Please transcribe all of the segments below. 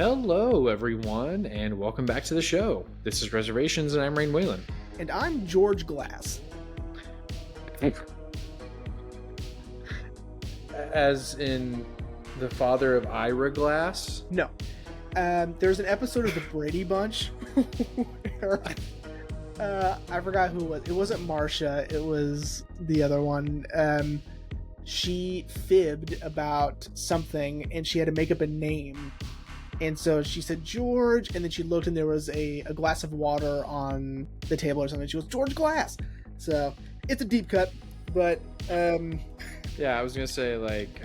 Hello, everyone, and welcome back to the show. This is Reservations, and I'm Rain Whalen. And I'm George Glass. As in the father of Ira Glass? No. There's an episode of The Brady Bunch where, I forgot who it was. It wasn't Marcia. It was the other one. She fibbed about something, and she had to make up a name. And so she said George, and then she looked, and there was a glass of water on the table or something. She goes, George Glass. So it's a deep cut, but yeah, I was gonna say, like,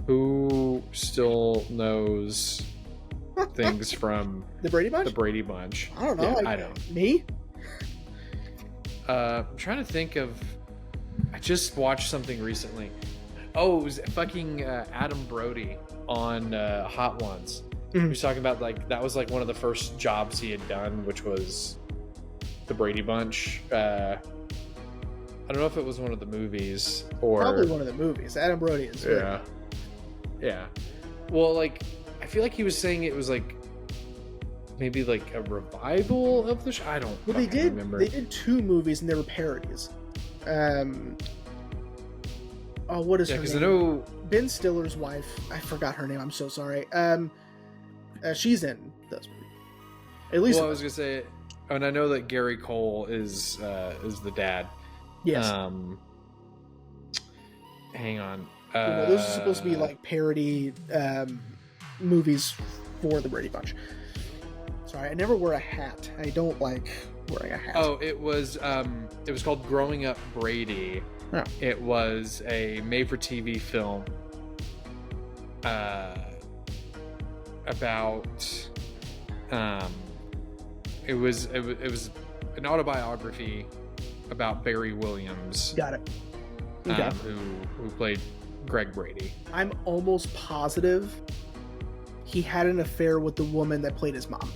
who still knows things from The Brady Bunch? The Brady Bunch? I don't know. Yeah, I don't. Me? I'm trying to think of. I just watched something recently. Oh, it was fucking Adam Brody on Hot Ones. Mm-hmm. He was talking about, like, that was like one of the first jobs he had done, which was The Brady Bunch. I don't know if it was one of the movies or Probably one of the movies. Adam Brody is yeah. Yeah. Well, like, I feel like he was saying it was like maybe like a revival of the show. I don't Well, remember. They did two movies and they were parodies. What is her name? Because I know Ben Stiller's wife. I forgot her name. I'm so sorry. She's in those movies. At least. Well, I was gonna say, and I know that Gary Cole is the dad. Yes. Hang on. Those are supposed to be like parody movies for the Brady Bunch. Sorry, I never wear a hat. I don't like wearing a hat. Oh, it was called Growing Up Brady. Oh. It was a made-for-TV film about it was an autobiography about Barry Williams. Got it. Okay. Who played Greg Brady. I'm almost positive he had an affair with the woman that played his mom.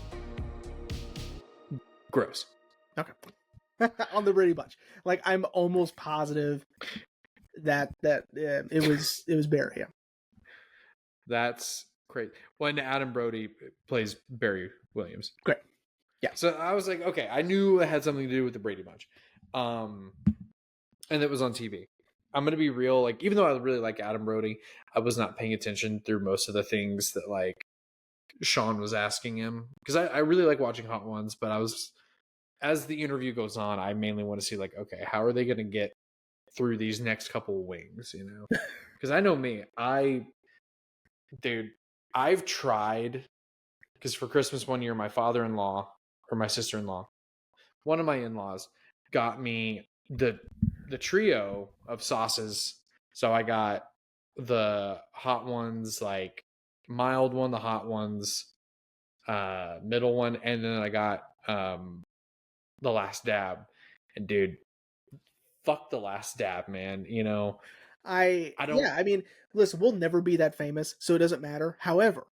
Gross. Okay. On the Brady Bunch. Like, I'm almost positive that it was Barry. Yeah. That's great. When Adam Brody plays Barry Williams. Great. Yeah. So I was like, okay, I knew it had something to do with the Brady Bunch. And it was on TV. I'm going to be real. Like, even though I really like Adam Brody, I was not paying attention through most of the things that, like, Sean was asking him. Because I really like watching Hot Ones, but as the interview goes on, I mainly want to see, like, okay, how are they going to get through these next couple of wings, you know? Because I know me. I've tried, because for Christmas one year, my father-in-law, or my sister-in-law, one of my in-laws got me the trio of sauces. So I got the Hot Ones, like, mild one, the Hot Ones, middle one, and then I got the Last Dab. And dude, fuck the Last Dab, man. You know, I don't. Yeah, I mean, listen, we'll never be that famous, so it doesn't matter. However,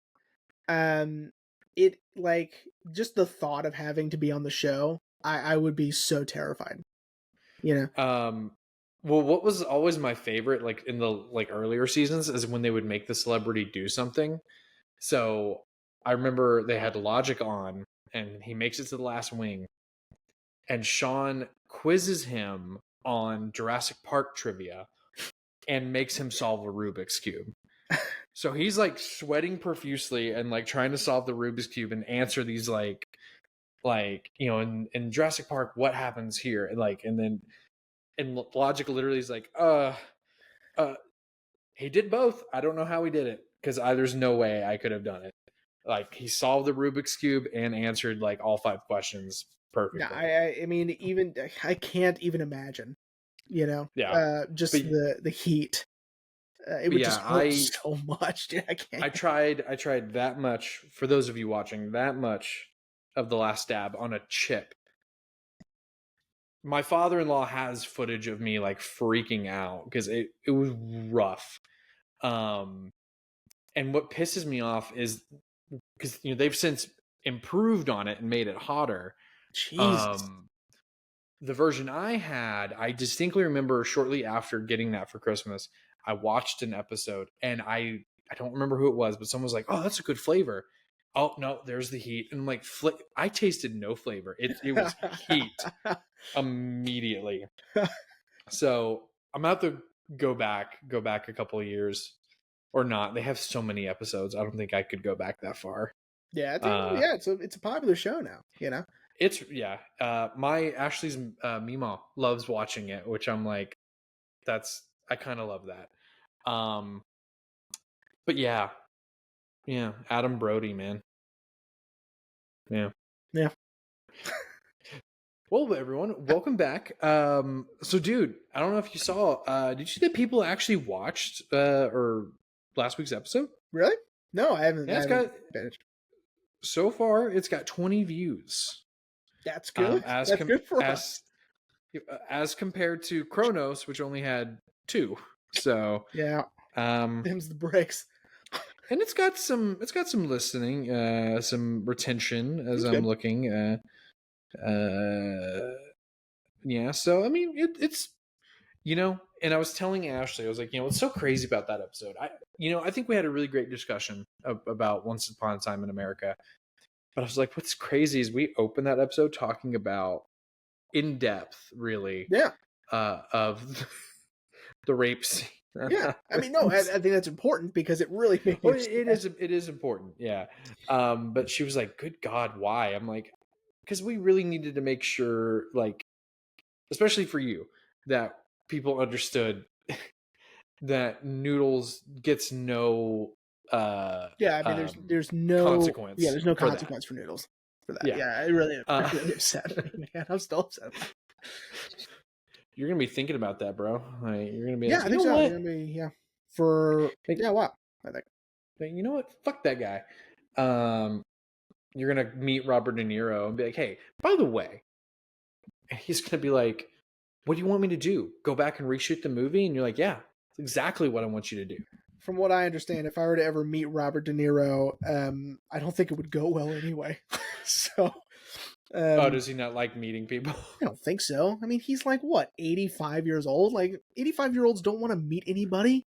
it, like, just the thought of having to be on the show, I would be so terrified. You know. Well, what was always my favorite, like, in the, like, earlier seasons, is when they would make the celebrity do something. So I remember they had Logic on, and he makes it to the last wing, and Sean quizzes him on Jurassic Park trivia and makes him solve a Rubik's Cube. So he's, like, sweating profusely and, like, trying to solve the Rubik's Cube and answer these, like, you know, in Jurassic Park, what happens here? And then Logic literally is like, he did both. I don't know how he did it, because there's no way I could have done it. Like, he solved the Rubik's Cube and answered, like, all 5 questions perfectly. Yeah, I mean, even I can't even imagine. You know, just the heat. It would just hurt so much. Dude, I can't. I tried that much, for those of you watching, that much of the Last Dab on a chip. My father-in-law has footage of me, like, freaking out because it was rough. And what pisses me off is, because, you know, they've since improved on it and made it hotter. Jesus. The version I had, I distinctly remember shortly after getting that for Christmas, I watched an episode, and I don't remember who it was, but someone was like, "Oh, that's a good flavor." oh no, there's the heat. And I'm like, I tasted no flavor. It was heat immediately. So I'm about to go back a couple of years or not. They have so many episodes. I don't think I could go back that far. Yeah, I think, yeah, it's a popular show now, you know? It's yeah. My Ashley's Mima loves watching it, which I'm like, I kind of love that. But yeah, Adam Brody, man. Yeah. Yeah. Well, everyone, welcome back. So, dude, I don't know if you saw. Did you see that people actually watched or last week's episode? Really? No, I haven't. Yeah, Finished. So far, it's got 20 views. That's good. That's good for us. As compared to Kronos, which only had 2. So yeah, them's the breaks. And it's got some listening, some retention as That's I'm good. looking. Yeah, so I mean, it's and I was telling Ashley, I was like, what's so crazy about that episode? I think we had a really great discussion about Once Upon a Time in America, but I was like, what's crazy is we opened that episode talking about in depth, really, of the rape scene. Yeah, I mean, no, I think that's important because it really made me. It is important, yeah. But she was like, "Good God, why?" I'm like, because we really needed to make sure, like, especially for you, that people understood that Noodles gets no I mean, there's no consequence. Yeah, there's no consequence for Noodles for that. Yeah, it really upset me, man. I'm still upset about it. You're gonna be thinking about that, bro. Like, you're gonna be I think so. You're gonna be for what I think. You know what? Fuck that guy. You're gonna meet Robert De Niro and be like, "Hey, by the way," and he's gonna be like, "What do you want me to do? Go back and reshoot the movie?" And you're like, "Yeah, it's exactly what I want you to do." From what I understand, if I were to ever meet Robert De Niro, I don't think it would go well anyway. So. Does he not like meeting people? I don't think so. I mean, he's like, what, 85 years old? Like, 85-year-olds don't want to meet anybody.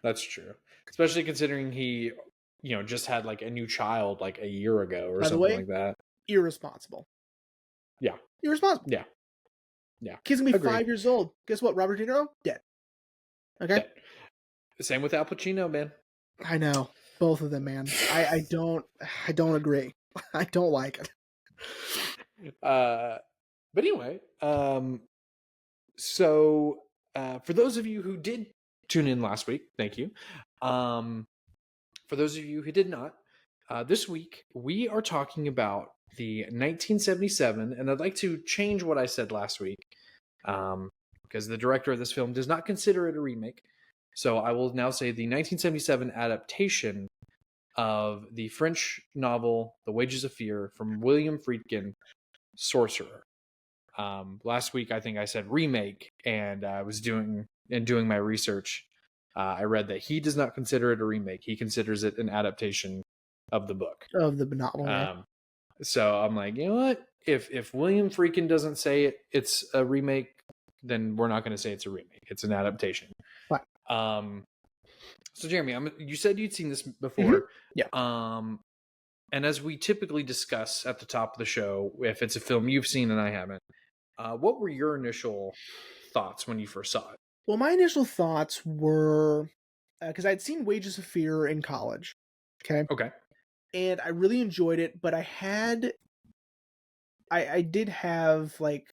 That's true. Especially considering he, just had like a new child like a year ago or something like that. Irresponsible. Yeah. Irresponsible. Yeah. Yeah. Kid's gonna be 5 years old. Guess what? Robert De Niro? Dead. Okay? Dead. Same with Al Pacino, man. I know. Both of them, man. I don't agree. I don't like it. But anyway, so for those of you who did tune in last week, thank you. For those of you who did not, this week we are talking about the 1977, and I'd like to change what I said last week, because the director of this film does not consider it a remake. So I will now say the 1977 adaptation of the French novel The Wages of Fear from William Friedkin, Sorcerer. Last week I think I said remake, and I was doing my research. I read that he does not consider it a remake. He considers it an adaptation of the book. Of the novel. So I'm like, you know what? If William Friedkin doesn't say it's a remake, then we're not going to say it's a remake. It's an adaptation. What? So Jeremy, you said you'd seen this before. Mm-hmm. Yeah. And as we typically discuss at the top of the show, if it's a film you've seen and I haven't, what were your initial thoughts when you first saw it? Well, my initial thoughts were, because I'd seen Wages of Fear in college. Okay. And I really enjoyed it, but I did have like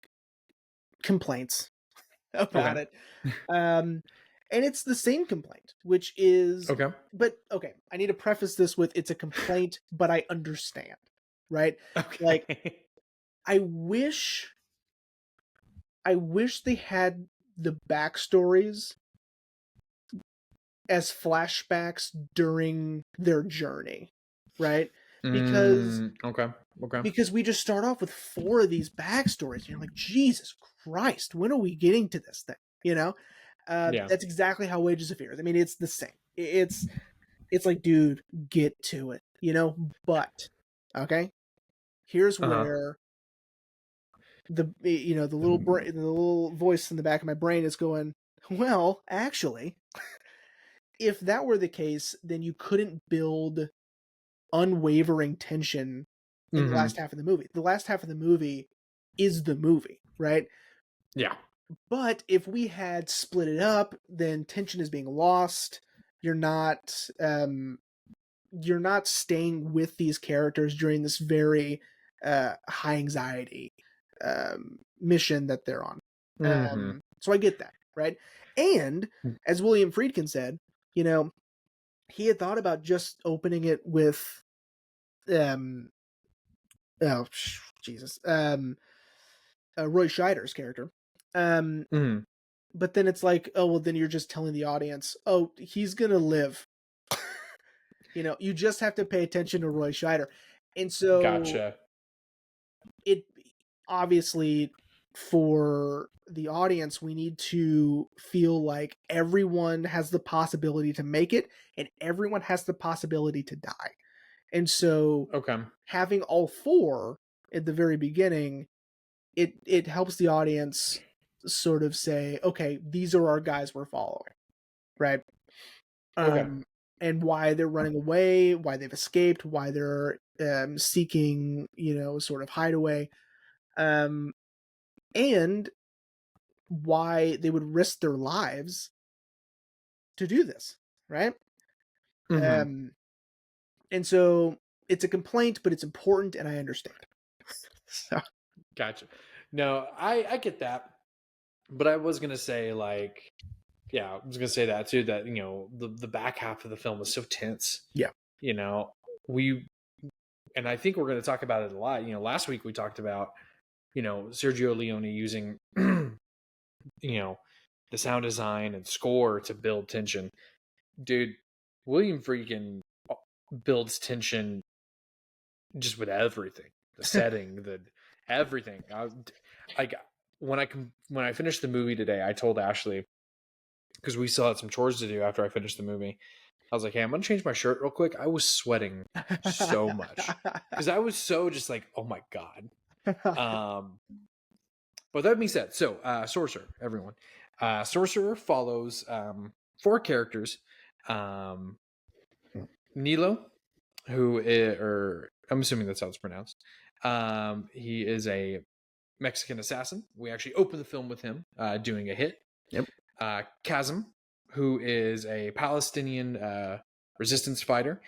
complaints about it. And it's the same complaint, which is But I need to preface this with it's a complaint, but I understand, right? Okay. Like, I wish they had the backstories as flashbacks during their journey, right? Because because we just start off with 4 of these backstories, and you're like, Jesus Christ, when are we getting to this thing? That's exactly how Wages of Fear is. I mean, it's the same. It's like, dude, get to it, But here's where the little voice in the back of my brain is going, well, actually, if that were the case, then you couldn't build unwavering tension in the last half of the movie. The last half of the movie is the movie, right? Yeah. But if we had split it up, then tension is being lost. You're not staying with these characters during this very high anxiety mission that they're on. So I get that, right? And as William Friedkin said, you know, he had thought about just opening it with oh Jesus, Roy Scheider's character. But then it's like, oh well, then you're just telling the audience, oh, he's gonna live. You know, you just have to pay attention to Roy Scheider. And so Gotcha. It obviously, for the audience, we need to feel like everyone has the possibility to make it and everyone has the possibility to die. And so Okay. having all four at the very beginning, it helps the audience sort of say, okay, these are our guys we're following, right? Okay. And why they're running away, why they've escaped, why they're seeking, sort of hideaway, and why they would risk their lives to do this, right? And so it's a complaint, but it's important, and I understand. So. Gotcha. No, I get that, but I was gonna say yeah, I was gonna say that too. That the back half of the film was so tense. Yeah. And I think we're gonna talk about it a lot. Last week we talked about Sergio Leone using the sound design and score to build tension. Dude, William Friedkin builds tension just with everything, the setting, the everything. When I finished the movie today, I told Ashley, because we still had some chores to do after I finished the movie. I was like, hey, I'm gonna change my shirt real quick. I was sweating so much because I was so just like, oh my god. But that being said, so Sorcerer, everyone. Sorcerer follows 4 characters. Nilo, or I'm assuming that's how it's pronounced. He is a Mexican assassin. We actually open the film with him doing a hit. Yep. Chasm, who is a Palestinian resistance fighter,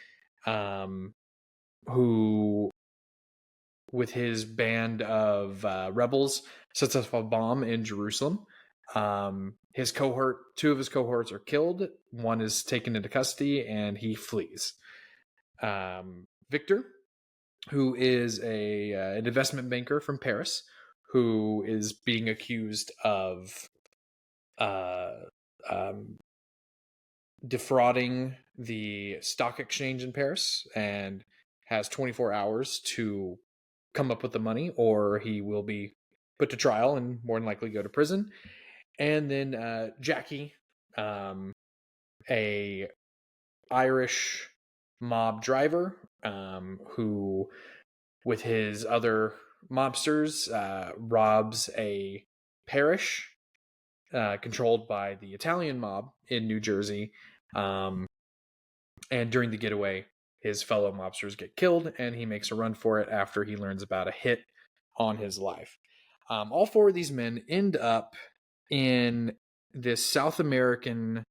who, with his band of rebels, sets off a bomb in Jerusalem. His cohort, 2 of his cohorts are killed. 1 is taken into custody, and he flees. Victor, who is an investment banker from Paris, who is being accused of defrauding the stock exchange in Paris, and has 24 hours to come up with the money, or he will be put to trial and more than likely go to prison. And then Jackie, a Irish mob driver, who, with his other mobsters, robs a parish controlled by the Italian mob in New Jersey. And during the getaway, his fellow mobsters get killed, and he makes a run for it after he learns about a hit on his life. All 4 of these men end up in this South American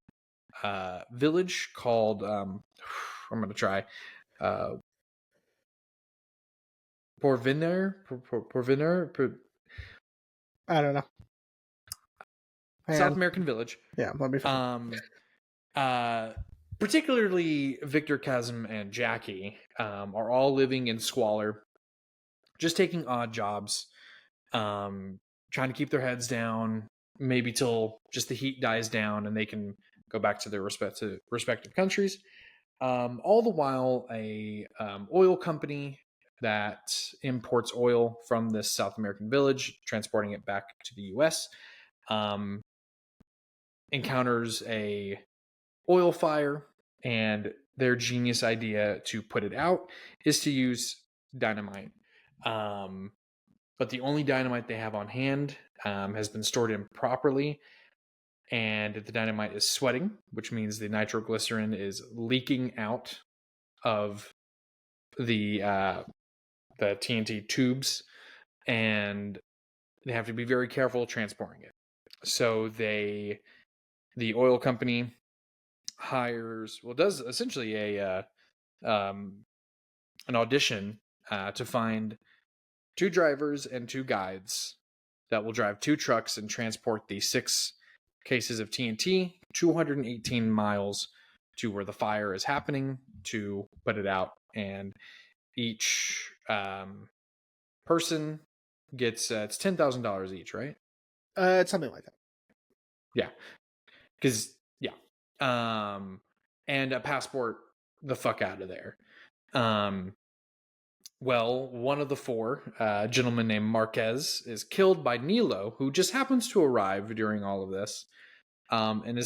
village called I'm going to try Porvenir. I don't know. South American village. Yeah, let me find. Particularly Victor, Chasm, and Jackie are all living in squalor, just taking odd jobs, trying to keep their heads down, maybe till just the heat dies down and they can go back to their respective countries. All the while, a oil company that imports oil from this South American village, transporting it back to the U.S., encounters a oil fire, and their genius idea to put it out is to use dynamite. But the only dynamite they have on hand has been stored improperly, and the dynamite is sweating, which means the nitroglycerin is leaking out of the TNT tubes, and they have to be very careful transporting it. So the oil company does essentially an audition to find 2 drivers and 2 guides that will drive 2 trucks and transport the 6 cases of TNT 218 miles to where the fire is happening to put it out. And each person gets it's $10,000 each, right? It's something like that. Yeah, because and a passport the fuck out of there. Well, one of the 4, a gentleman named Marquez, is killed by Nilo, who just happens to arrive during all of this. And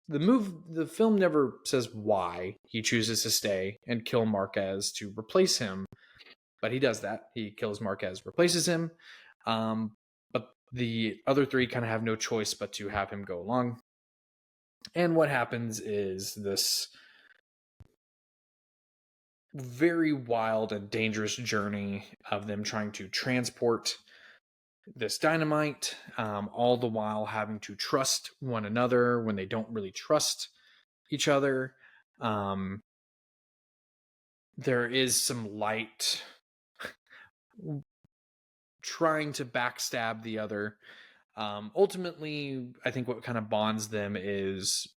the film never says why he chooses to stay and kill Marquez to replace him, but he does that. He kills Marquez, replaces him. But the other 3 kind of have no choice but to have him go along. And what happens is this very wild and dangerous journey of them trying to transport this dynamite, all the while having to trust one another when they don't really trust each other. There is some light trying to backstab the other. Ultimately, I think what kind of bonds them is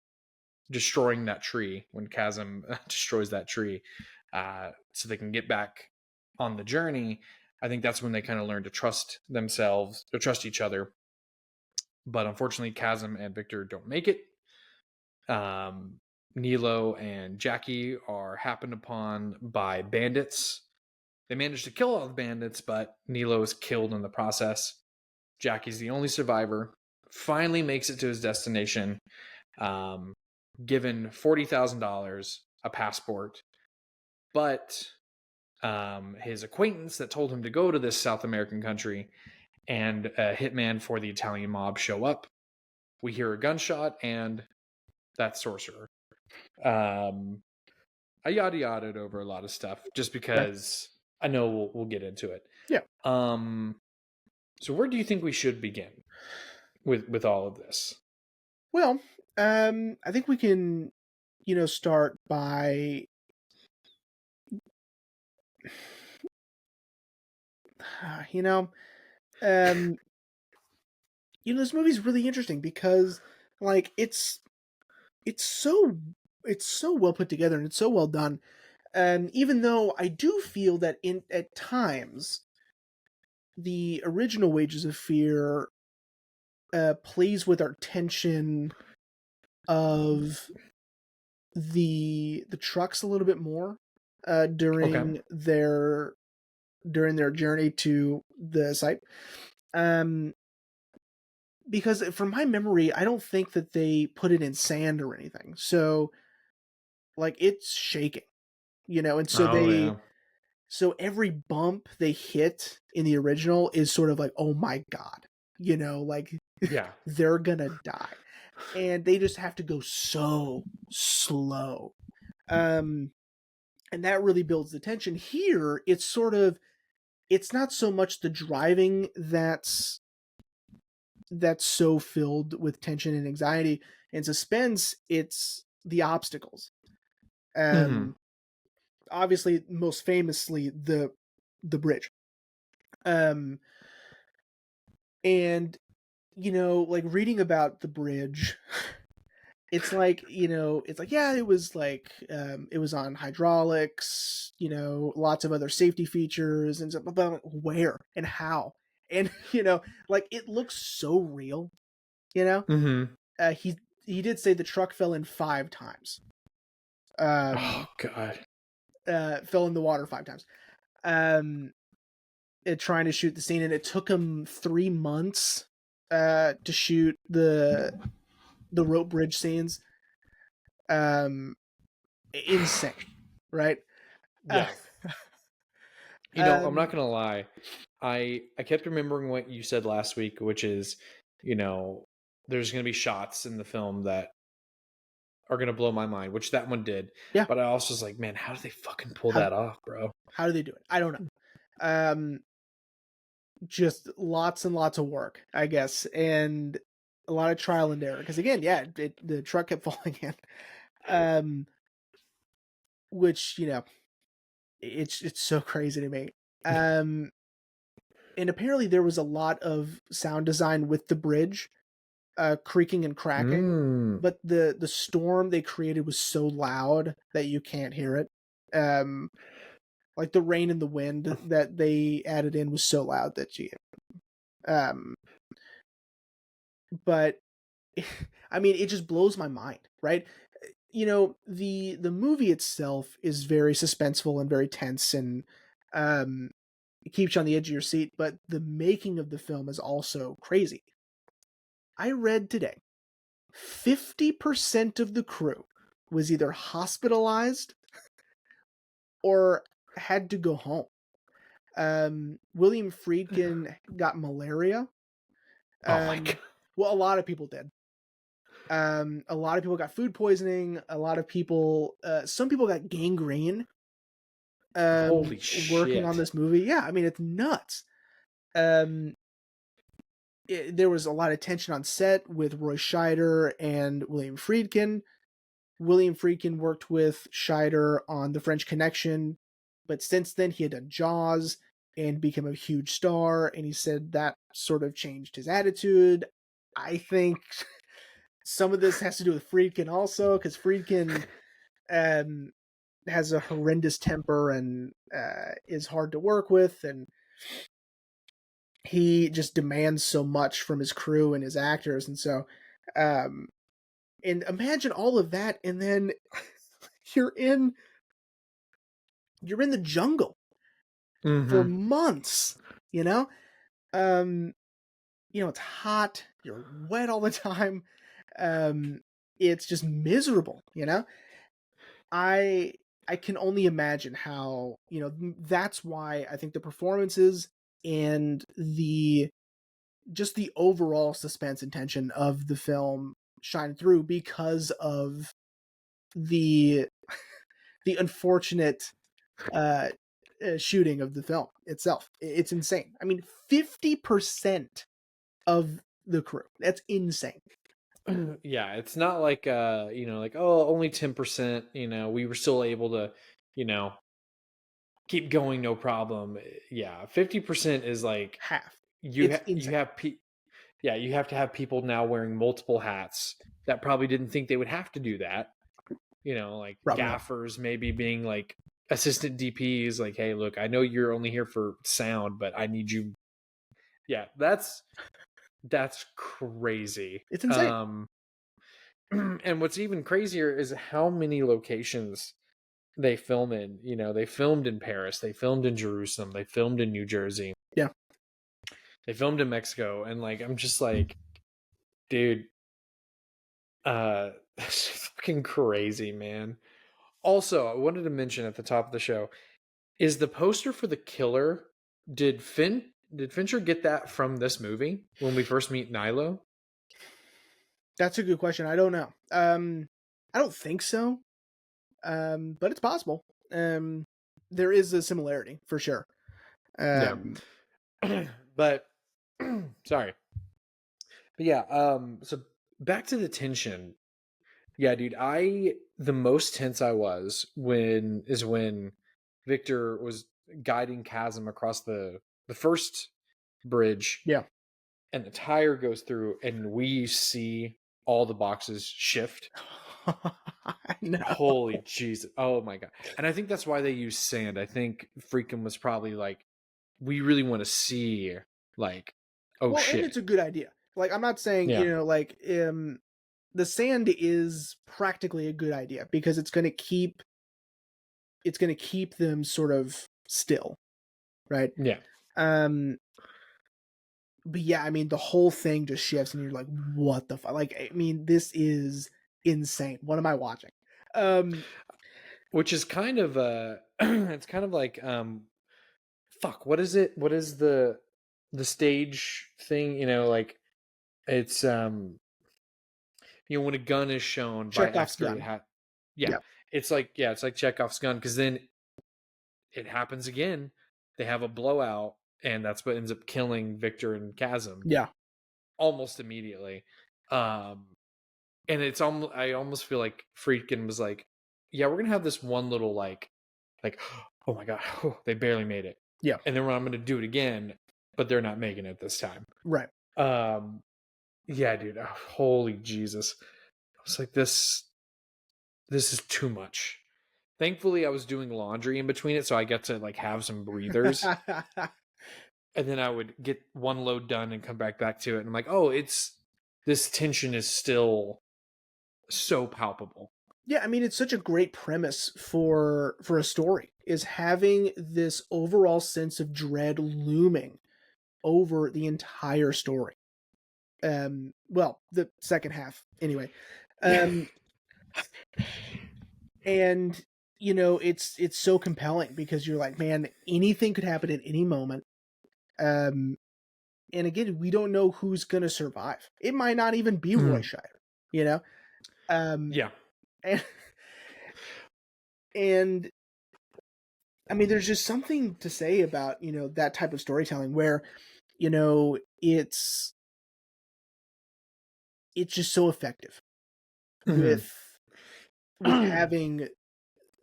destroying that tree when Chasm destroys that tree, so they can get back on the journey. I think that's when they kind of learn to trust themselves or trust each other. But unfortunately, Chasm and Victor don't make it. Nilo and Jackie are happened upon by bandits. They manage to kill all the bandits, but Nilo is killed in the process. Jackie's the only survivor, finally makes it to his destination, given $40,000, a passport. But his acquaintance that told him to go to this South American country and a hitman for the Italian mob show up. We hear a gunshot, and that's Sorcerer. I yada yada over a lot of stuff just because I know we'll get into it. Yeah. So where do you think we should begin with all of this? Well, I think we can, start by this movie's really interesting because, like, it's so well put together and it's so well done. Even though I do feel that at times the original Wages of Fear plays with our tension of the trucks a little bit more during their journey to the site. Because from my memory, I don't think that they put it in sand or anything. So, like, it's shaking, and so so every bump they hit in the original is sort of like, oh my God, like, yeah, they're gonna die. And they just have to go so slow. And that really builds the tension. Here, it's not so much the driving that's so filled with tension and anxiety and suspense, it's the obstacles. Obviously, most famously, the bridge. And, like, reading about the bridge, it's like, yeah, it was like, it was on hydraulics, lots of other safety features and stuff, but where and how? And, like, it looks so real, he did say the truck fell in 5 times. Oh God. Fell in the water 5 times. Trying to shoot the scene, and it took him 3 months to shoot the rope bridge scenes. Insane, right? Yeah. I'm not gonna lie. I kept remembering what you said last week, which is, there's gonna be shots in the film that are gonna blow my mind, which that one did. Yeah. But I also was like, man, how do they fucking pull How that off, bro? how do they do it? I don't know. Um, just lots and lots of work, I guess, and a lot of trial and error. Because again, yeah, the truck kept falling in, um, which it's so crazy to me. Um, and apparently there was a lot of sound design with the bridge, creaking and cracking, Mm. but the storm they created was so loud that you can't hear it. Um, like the rain and the wind that they added in was so loud that you um but I mean it just blows my mind, right? The movie itself is very suspenseful and very tense, and um it keeps you on the edge of your seat, but the making of the film is also crazy. I read today 50% of the crew was either hospitalized or had to go home. William Friedkin got malaria. Oh my god. Um, well, a lot of people did. A lot of people got food poisoning. A lot of people, some people got gangrene. Holy Working on shit. this movie, yeah, I mean it's nuts. Um, there was a lot of tension on set with Roy Scheider and William Friedkin. William Friedkin worked with Scheider on The French Connection, but since then he had done Jaws and become a huge star, and he said that sort of changed his attitude. I think some of this has to do with Friedkin also, because Friedkin um, has a horrendous temper and is hard to work with, and he just demands so much from his crew and his actors, and so um, and imagine all of that, and then you're in the jungle for Mm-hmm. months, you know? Um, it's hot, you're wet all the time. Um, it's just miserable, you know? I I can only imagine how, that's why I think the performances and the just the overall suspense and tension of the film shine through because of the the unfortunate uh, shooting of the film itself. It's insane. I mean, 50% of the crew. That's insane. Yeah, it's not like like, oh, only 10%, we were still able to, you know, keep going no problem. Yeah, 50% is like Half. you It's you insane. have yeah, you have to have people now wearing multiple hats that probably didn't think they would have to do that. Like Probably not. gaffers maybe being like assistant DPs, like, hey, look, I know you're only here for sound, but I need you. Yeah, that's crazy. It's insane. And what's even crazier is how many locations they film in. They filmed in Paris, they filmed in Jerusalem, they filmed in New Jersey, Yeah. they filmed in Mexico, and like I'm just like, dude, that's fucking crazy, man. Also, I wanted to mention at the top of the show is the poster for the killer. Did Fincher get that from this movie when we first meet Nilo? That's a good question. I don't know. I don't think so. But it's possible. There is a similarity for sure. Yeah. Um, But sorry. But yeah, so back to the tension. Yeah, dude, the most tense I was when Victor was guiding Chasm across the first bridge, yeah. and the tire goes through and we see all the boxes shift. No. Holy Jesus. Oh my god. And I think that's why they use sand. I think Freakum was probably like, we really want to see, like, oh Well, and shit. it's a good idea. Like I'm not saying, Yeah. the sand is practically a good idea because it's going to keep them sort of still, right? Yeah. But yeah, I mean the whole thing just shifts and you're like, what the fuck? Like, I mean, this is insane. What am I watching? Which is kind of it's kind of like fuck, what is it? What is the stage thing? Like it's when a gun is shown by Chekhov's X-ray, gun. yeah, Yeah. it's like Chekhov's gun, because then it happens again. They have a blowout, and that's what ends up killing Victor and Chasm. Yeah. Almost immediately. And it's almost, I almost feel like Friedkin was like, yeah, we're gonna have this one little like oh my god, they barely made it. Yeah. And then I'm gonna do it again, but they're not making it this time. Right. Yeah, dude. Oh, holy Jesus. I was like, this is too much. Thankfully, I was doing laundry in between it, so I got to like have some breathers. And then I would get one load done and come back to it. And I'm like, oh, this tension is still so palpable. Yeah, I mean, it's such a great premise for a story, is having this overall sense of dread looming over the entire story. Well, the second half anyway. And it's so compelling because you're like, man, anything could happen at any moment. And again, we don't know who's gonna survive. It might not even be Roy Scheider, yeah. And I mean, there's just something to say about, that type of storytelling where, it's just so effective with having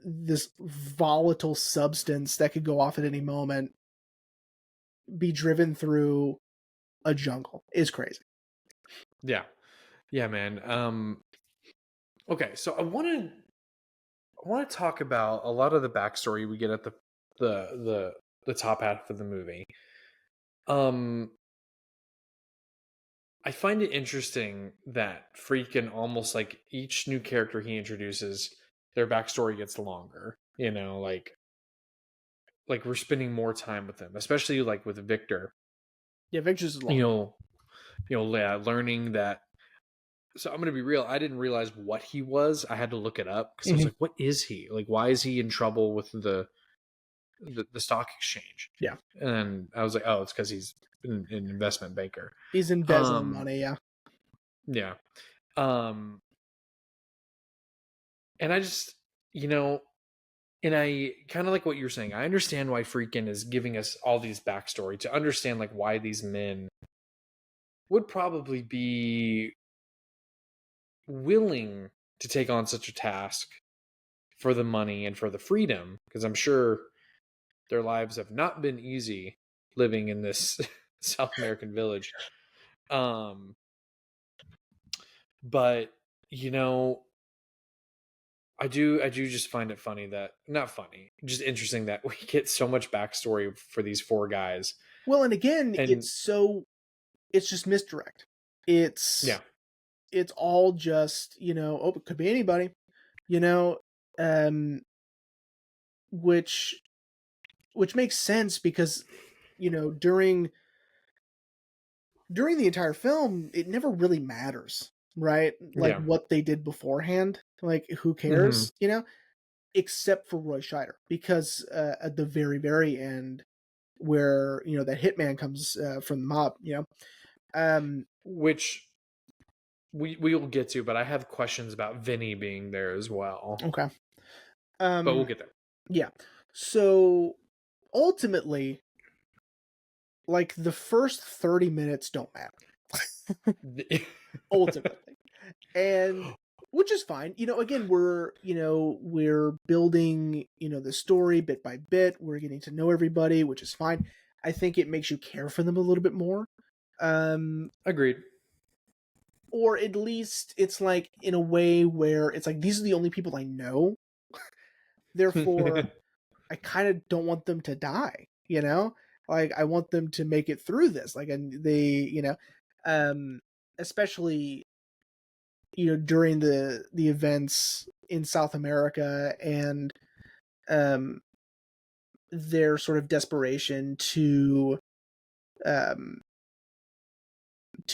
this volatile substance that could go off at any moment be driven through a jungle is crazy. Yeah, man. Okay, so I want to talk about a lot of the backstory we get at the top half of the movie. I find it interesting that Friedkin, almost like each new character he introduces, their backstory gets longer. Like we're spending more time with them, especially like with Victor. Yeah, Victor's long. Learning that. So I'm going to be real. I didn't realize what he was. I had to look it up because I was like, what is he? Like, why is he in trouble with the stock exchange? Yeah. And I was like, oh, it's because he's an investment banker. He's embezzling money, yeah. Yeah. And I just, and I kind of like what you're saying. I understand why Friedkin is giving us all these backstory to understand like why these men would probably be willing to take on such a task for the money and for the freedom, because I'm sure their lives have not been easy living in this South American village. But I do just find it funny that, not funny, just interesting that we get so much backstory for these four guys. Well, and again, it's just misdirect. It's all just, it could be anybody, which makes sense because, during the entire film, it never really matters, right? Like what they did beforehand, like who cares, except for Roy Scheider, because at the very, very end, where that hitman comes from the mob, which we will get to, but I have questions about Vinny being there as well. Okay. But we'll get there. Yeah. So ultimately, like the first 30 minutes don't matter. Ultimately. And which is fine. Again, we're building, the story bit by bit. We're getting to know everybody, which is fine. I think it makes you care for them a little bit more. Agreed. Or at least it's like in a way where it's like, these are the only people I know. Therefore, I kind of don't want them to die, Like, I want them to make it through this. Like, and they, especially, during the events in South America and their sort of desperation to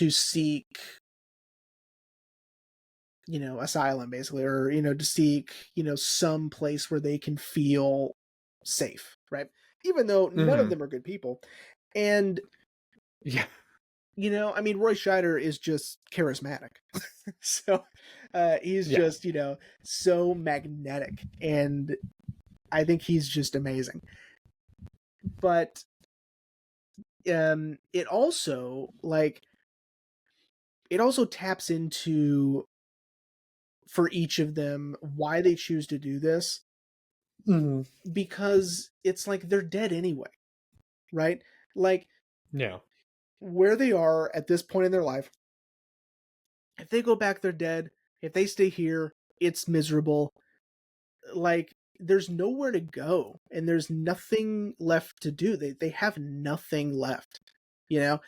seek, asylum, basically, or, to seek, some place where they can feel safe, right? Even though none of them are good people. And I mean, Roy Scheider is just charismatic. So he's Yeah. just, so magnetic. And I think he's just amazing. But it also, it also taps into, for each of them, why they choose to do this. Mm-hmm. Because it's like they're dead anyway, right? Like, Yeah. where they are at this point in their life, if they go back, they're dead. If they stay here, it's miserable. Like, there's nowhere to go, and there's nothing left to do. They have nothing left, you know?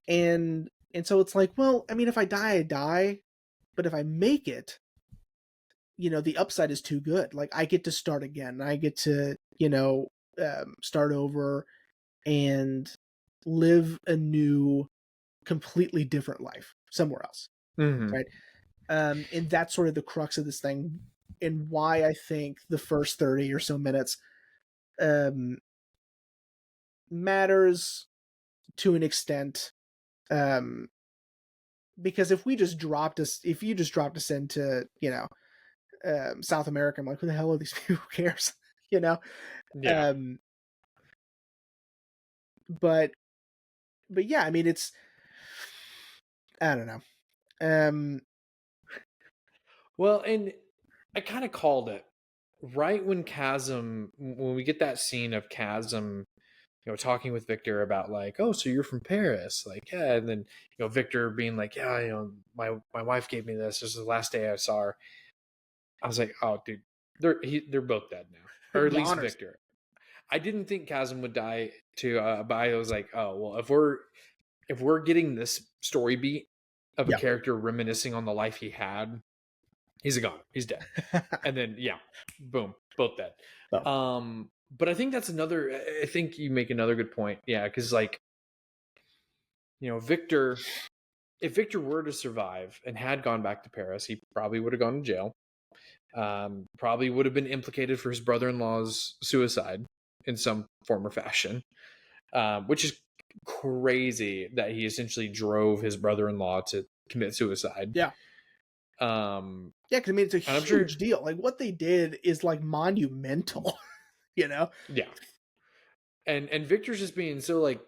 And so it's like, well, I mean, if I die, I die. But if I make it, the upside is too good. Like, I get to start again. I get to, start over and live a new, completely different life somewhere else, Mm-hmm. right? And that's sort of the crux of this thing, and why I think the first 30 or so minutes um, matters to an extent. Because if you just dropped us into, South America, I'm like, who the hell are these people? Who cares? you know? Yeah. Um, but yeah, I mean, I don't know. Well, and I kind of called it right when when we get that scene of Chasm, talking with Victor about like, oh, so you're from Paris, like, yeah, and then Victor being like, yeah, my wife gave me this. This is the last day I saw her. I was like, oh, dude, they're both dead now, or at least Goners. Victor. I didn't think Chasm would die too, but I was like, oh, well, if we're getting this story beat of a Yeah. character reminiscing on the life he had, he's a goner. He's dead. And then yeah, boom, both dead. Oh. But I think that's another. I think you make another good point. Yeah, because like, Victor, if Victor were to survive and had gone back to Paris, he probably would have gone to jail. Probably would have been implicated for his brother-in-law's suicide in some form or fashion, which is crazy that he essentially drove his brother-in-law to commit suicide. Yeah. Yeah, because I mean, it's a And I'm sure, huge deal. Like, what they did is like monumental. yeah. And Victor's just being so like,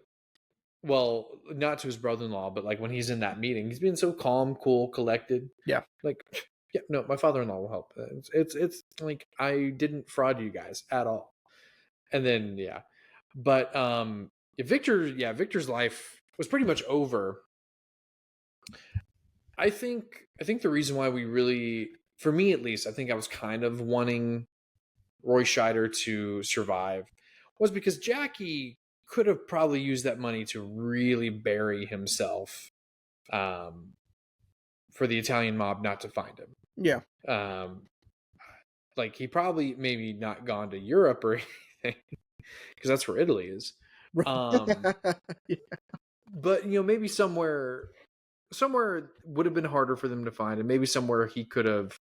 well, not to his brother-in-law, but like when he's in that meeting, he's being so calm, cool, collected. Yeah. Like, yeah, no, my father-in-law will help. It's like I didn't fraud you guys at all. And then yeah, but Victor's life was pretty much over. I think the reason why we really, for me at least, I think I was kind of wanting Roy Scheider to survive was because Jackie could have probably used that money to really bury himself, for the Italian mob not to find him. Yeah. Like he probably maybe not gone to Europe or anything because that's where Italy is. Yeah. But maybe somewhere would have been harder for them to find, and maybe somewhere he could have,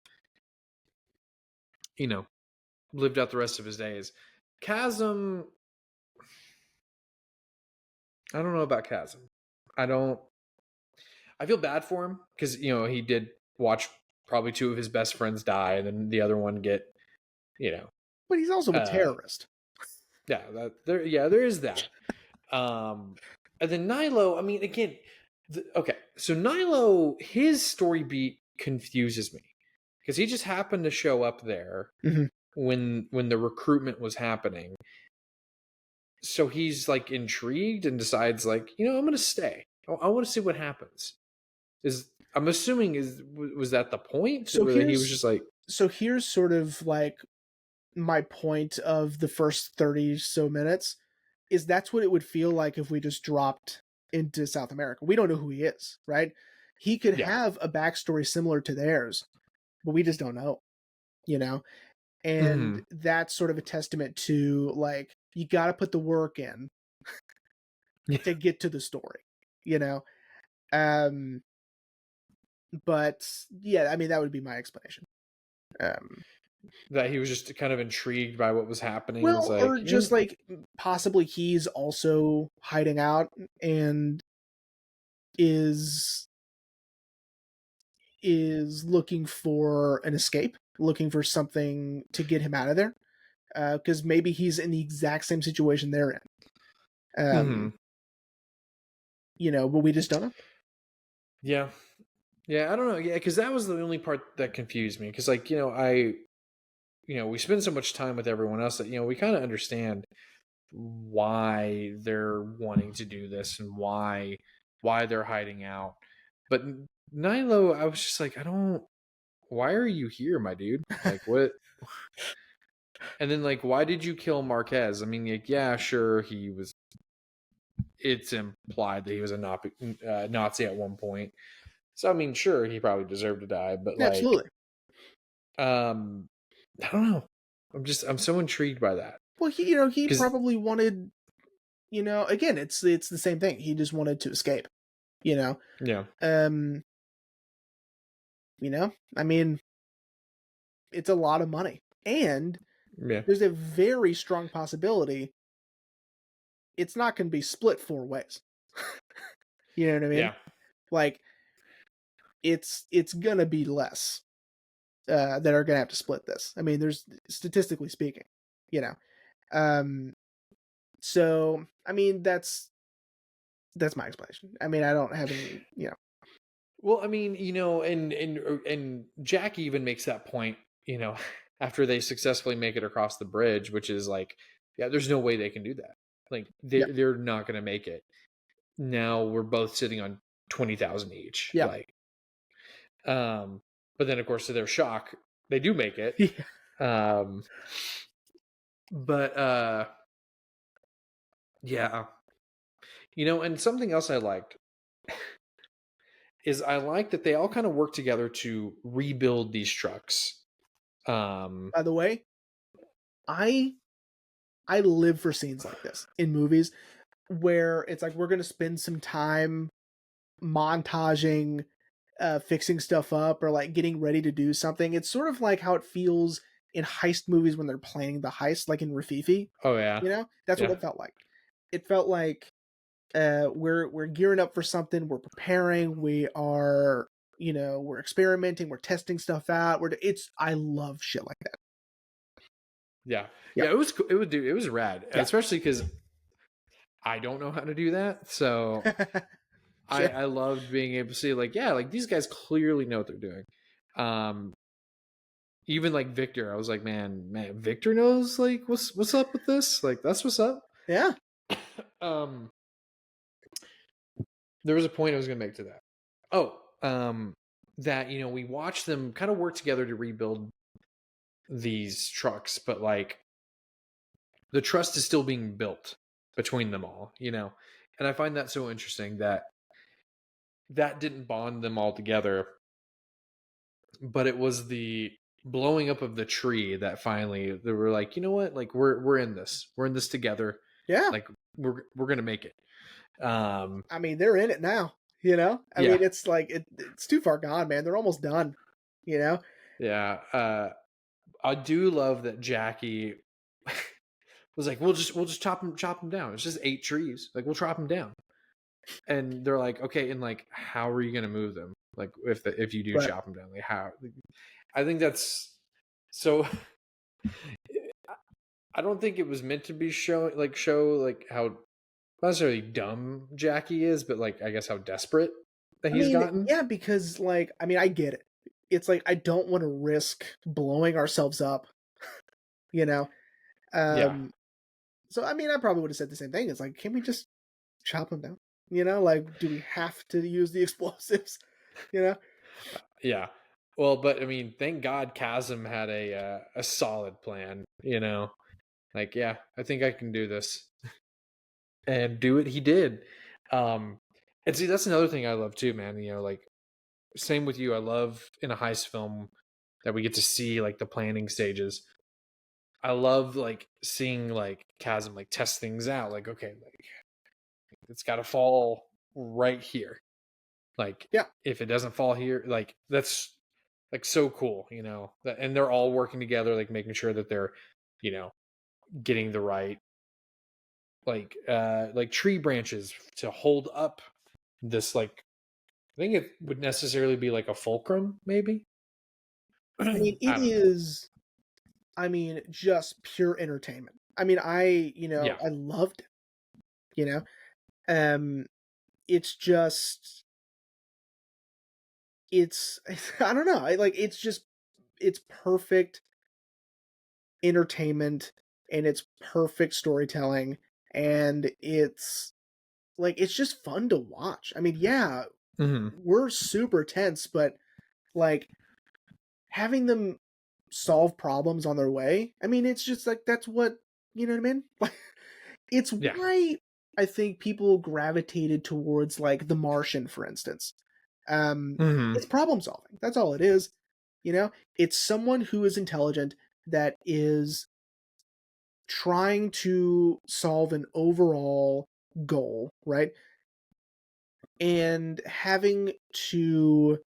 lived out the rest of his days. Chasm, I don't know about Chasm. I feel bad for him because he did watch probably two of his best friends die, and then the other one get, But he's also a terrorist. Yeah, there is that. And then Nilo, I mean, again, okay, so Nilo, his story beat confuses me because he just happened to show up there when the recruitment was happening. So he's like intrigued and decides like, I'm going to stay. I want to see what happens. I'm assuming was that the point? So he was just like, here's sort of like my point of the first 30 so minutes is that's what it would feel like if we just dropped into South America. We don't know who he is, right? He could have a backstory similar to theirs, but we just don't know, and that's sort of a testament to like, you got to put the work in to get to the story, but yeah, I mean, that would be my explanation. That he was just kind of intrigued by what was happening. Well, like, or just like possibly he's also hiding out, and is looking for an escape, looking for something to get him out of there, because maybe he's in the exact same situation they're in. Mm-hmm. But we just don't know. Yeah. Yeah, I don't know. Yeah, because that was the only part that confused me. Because, like, we spend so much time with everyone else that, we kind of understand why they're wanting to do this and why they're hiding out. But Nilo, I was just like, why are you here, my dude? Like, what? And then, like, why did you kill Marquez? I mean, like, yeah, sure, it's implied that he was a Nazi at one point. So, I mean, sure, he probably deserved to die, but like, Absolutely. I don't know. I'm so intrigued by that. Well, he Because, probably wanted, again, it's the same thing. He just wanted to escape, yeah. um, I mean, it's a lot of money, and Yeah. there's a very strong possibility it's not going to be split 4 ways. You know what I mean? Yeah. Like, it's gonna be less that are gonna have to split this. I mean, there's statistically speaking, you know. So I mean, that's my explanation. I mean, I don't have any. Well, I mean, and Jack even makes that point, after they successfully make it across the bridge, which is like, yeah, there's no way they can do that. Like, Yeah, they're not going to make it. Now we're both sitting on 20,000 each. yeah, Like, but then of course to their shock, they do make it. yeah. Um, but yeah, and something else I liked is I like that they all kind of work together to rebuild these trucks. By the way, I live for scenes like this in movies where it's like we're gonna spend some time montaging fixing stuff up or like getting ready to do something. It's sort of like how it feels in heist movies when they're planning the heist, like in Rafifi. Oh yeah, That's what yeah, it felt like. It felt like we're gearing up for something. We're preparing. We are, we're experimenting. We're testing stuff out. I love shit like that. yeah, Yeah. yeah. It was rad, Yeah. especially because I don't know how to do that. So Sure. I loved being able to see, like, yeah, like these guys clearly know what they're doing. Even like Victor, I was like, man, Victor knows like what's up with this. Like, that's what's up. Yeah. There was a point I was going to make to that. Oh, that we watch them kind of work together to rebuild these trucks, but like the trust is still being built between them all, and I find that so interesting that didn't bond them all together, but it was the blowing up of the tree that finally they were like, you know what, like we're in this together. Yeah. Like we're gonna make it. I mean, they're in it now. I mean, it's like it's too far gone, man. They're almost done. Yeah. I do love that Jackie was like, we'll just chop them down. It's just 8 trees. Like, we'll chop them down. And they're like, okay, and like, how are you going to move them? Like, if you do chop them down, like how? I think that's so. I don't think it was meant to be show how not necessarily dumb Jackie is, but like I guess how desperate that he's gotten. Yeah, because like I get it. It's like I don't want to risk blowing ourselves up. Yeah. So I mean, I probably would have said the same thing. It's like, can we just chop them down? Like, do we have to use the explosives? Yeah. Well, but I mean, thank God Chasm had a solid plan. Like, yeah, I think I can do this, and do it. He did. And see, that's another thing I love too, man. Like, same with you. I love in a heist film that we get to see like the planning stages. I love like seeing like Chasm like test things out. Like, okay, like it's got to fall right here. Like, Yeah. if it doesn't fall here, like that's like so cool, and they're all working together, like making sure that they're, getting the right like tree branches to hold up this like I think it would necessarily be like a fulcrum, maybe. I mean, I it don't know. is. I mean, just pure entertainment. I mean, Yeah. I loved it. You know, um, it's just, it's, I don't know. I like, it's just, it's perfect entertainment and it's perfect storytelling and it's like it's just fun to watch. I mean, yeah, Hmm. we're super tense, but like having them solve problems on their way. I mean, it's just like that's what, you know what I mean? Like it's Yeah. why I think people gravitated towards like The Martian, for instance. Hmm. It's problem solving. That's all it is. You know, it's someone who is intelligent that is trying to solve an overall goal, right? And having to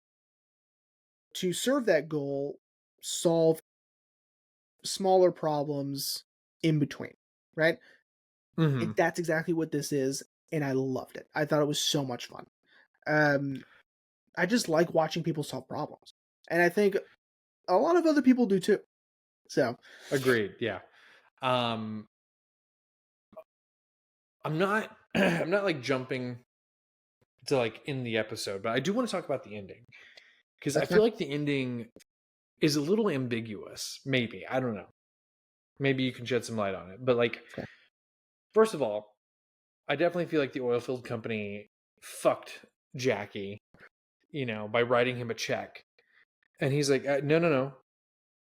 serve that goal, solve smaller problems in between, right? Hmm. That's exactly what this is, and I loved it. I thought it was so much fun. Um, I just like watching people solve problems, and I think a lot of other people do too. So, Agreed. Yeah. Um, I'm not. I'm not like jumping to like in the episode, but I do want to talk about the ending because I that's feel fine. like the ending is a little ambiguous. Maybe I don't know. Maybe you can shed some light on it. But like, Okay. first of all, I definitely feel like the oil field company fucked Jackie, by writing him a check, and he's like, "No, no, no,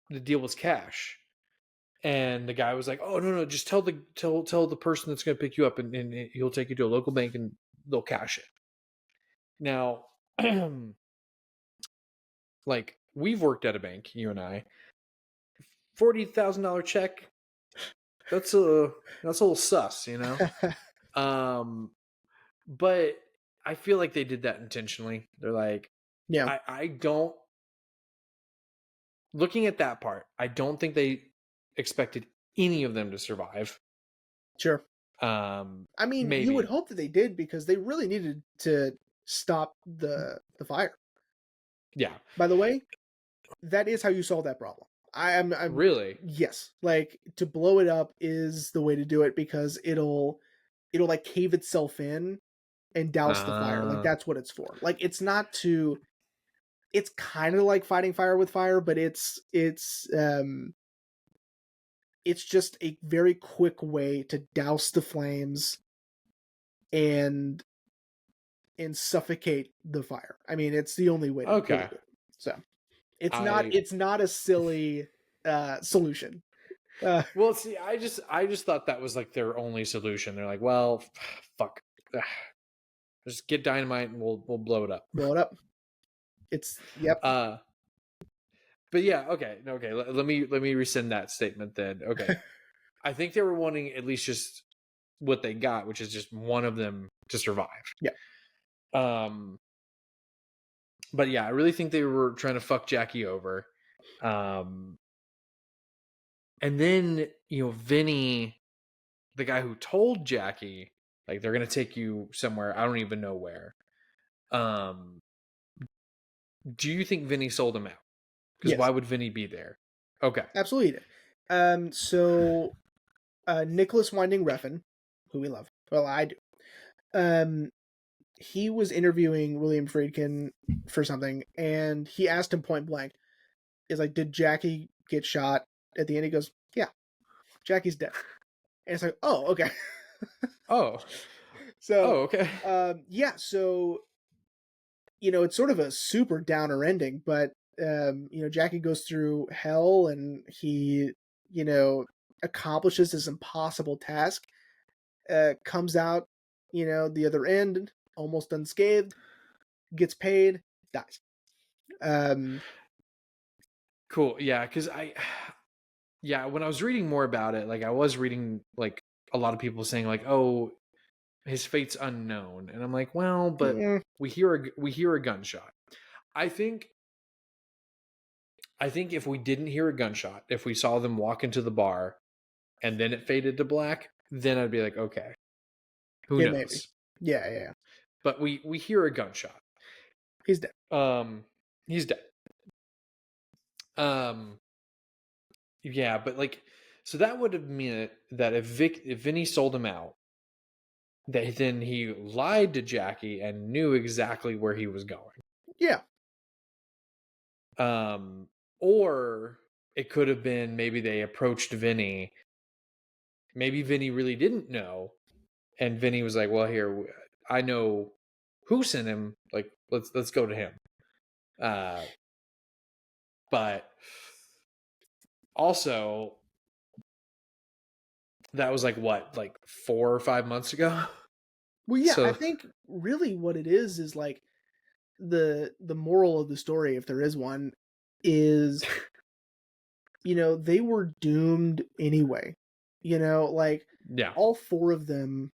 the deal was cash." And the guy was like, "Oh, no, no, just tell the person that's going to pick you up, and he'll take you to a local bank and they'll cash it." Now, like we've worked at a bank, you and I. $40,000 check. That's a little sus. Um, but I feel like they did that intentionally. They're like, Yeah, I don't. Looking at that part, I don't think they expected any of them to survive. sure. Um, I mean, you would maybe, hope that they did because they really needed to stop the fire. yeah, By the way, that is how you solve that problem. I'm really. yes, like to blow it up is the way to do it because it'll like cave itself in and douse the fire. Like Uh, that's what it's for. Like it's not to it's kind of like fighting fire with fire, but it's just a very quick way to douse the flames and suffocate the fire. I mean, it's the only way to really okay. do it. So, it's not I it's not a silly solution. Uh, Well, see, I just thought that was like their only solution. They're like, well, fuck, just get dynamite and we'll blow it up. blow it up. It's yep. Uh, but yeah, okay, okay. Let me rescind that statement then. Okay, I think they were wanting at least just what they got, which is just one of them to survive. Yeah. Um, but yeah, I really think they were trying to fuck Jackie over. Um, and then Vinny, the guy who told Jackie, like they're gonna take you somewhere, I don't even know where. Um, do you think Vinny sold him out? Because why Yes. would Vinny be there? Okay. Absolutely. Did. So Nicholas Winding Refn, who we love. Well, I do. Um he was interviewing William Friedkin for something and he asked him point blank, is like, did Jackie get shot at the end? He goes, yeah, Jackie's dead. And it's like, oh, okay. Oh. So, Oh, okay. yeah, so it's sort of a super downer ending, but Jackie goes through hell and he, you know, accomplishes this impossible task, comes out, the other end almost unscathed, gets paid, dies. Um, Cool. Yeah, because yeah, when I was reading more about it, like I was reading like a lot of people saying like, oh, his fate's unknown, and I'm like, well, but yeah, we hear a gunshot. I think I think if we didn't hear a gunshot, if we saw them walk into the bar and then it faded to black, then I'd be like, okay, who yeah, maybe. knows? Yeah, yeah, But we hear a gunshot. He's dead. He's dead. Yeah, but like, so that would have meant that if Vinny sold him out, that then he lied to Jackie and knew exactly where he was going. Yeah. Or it could have been maybe they approached Vinny. Maybe Vinny really didn't know, and Vinny was like, "Well, here, I know who sent him. Like, let's go to him." But also, that was like what, like 4 or 5 months ago. Well, yeah, I So think really what it is like the moral of the story, if there is one, is they were doomed anyway. Like yeah, all four of them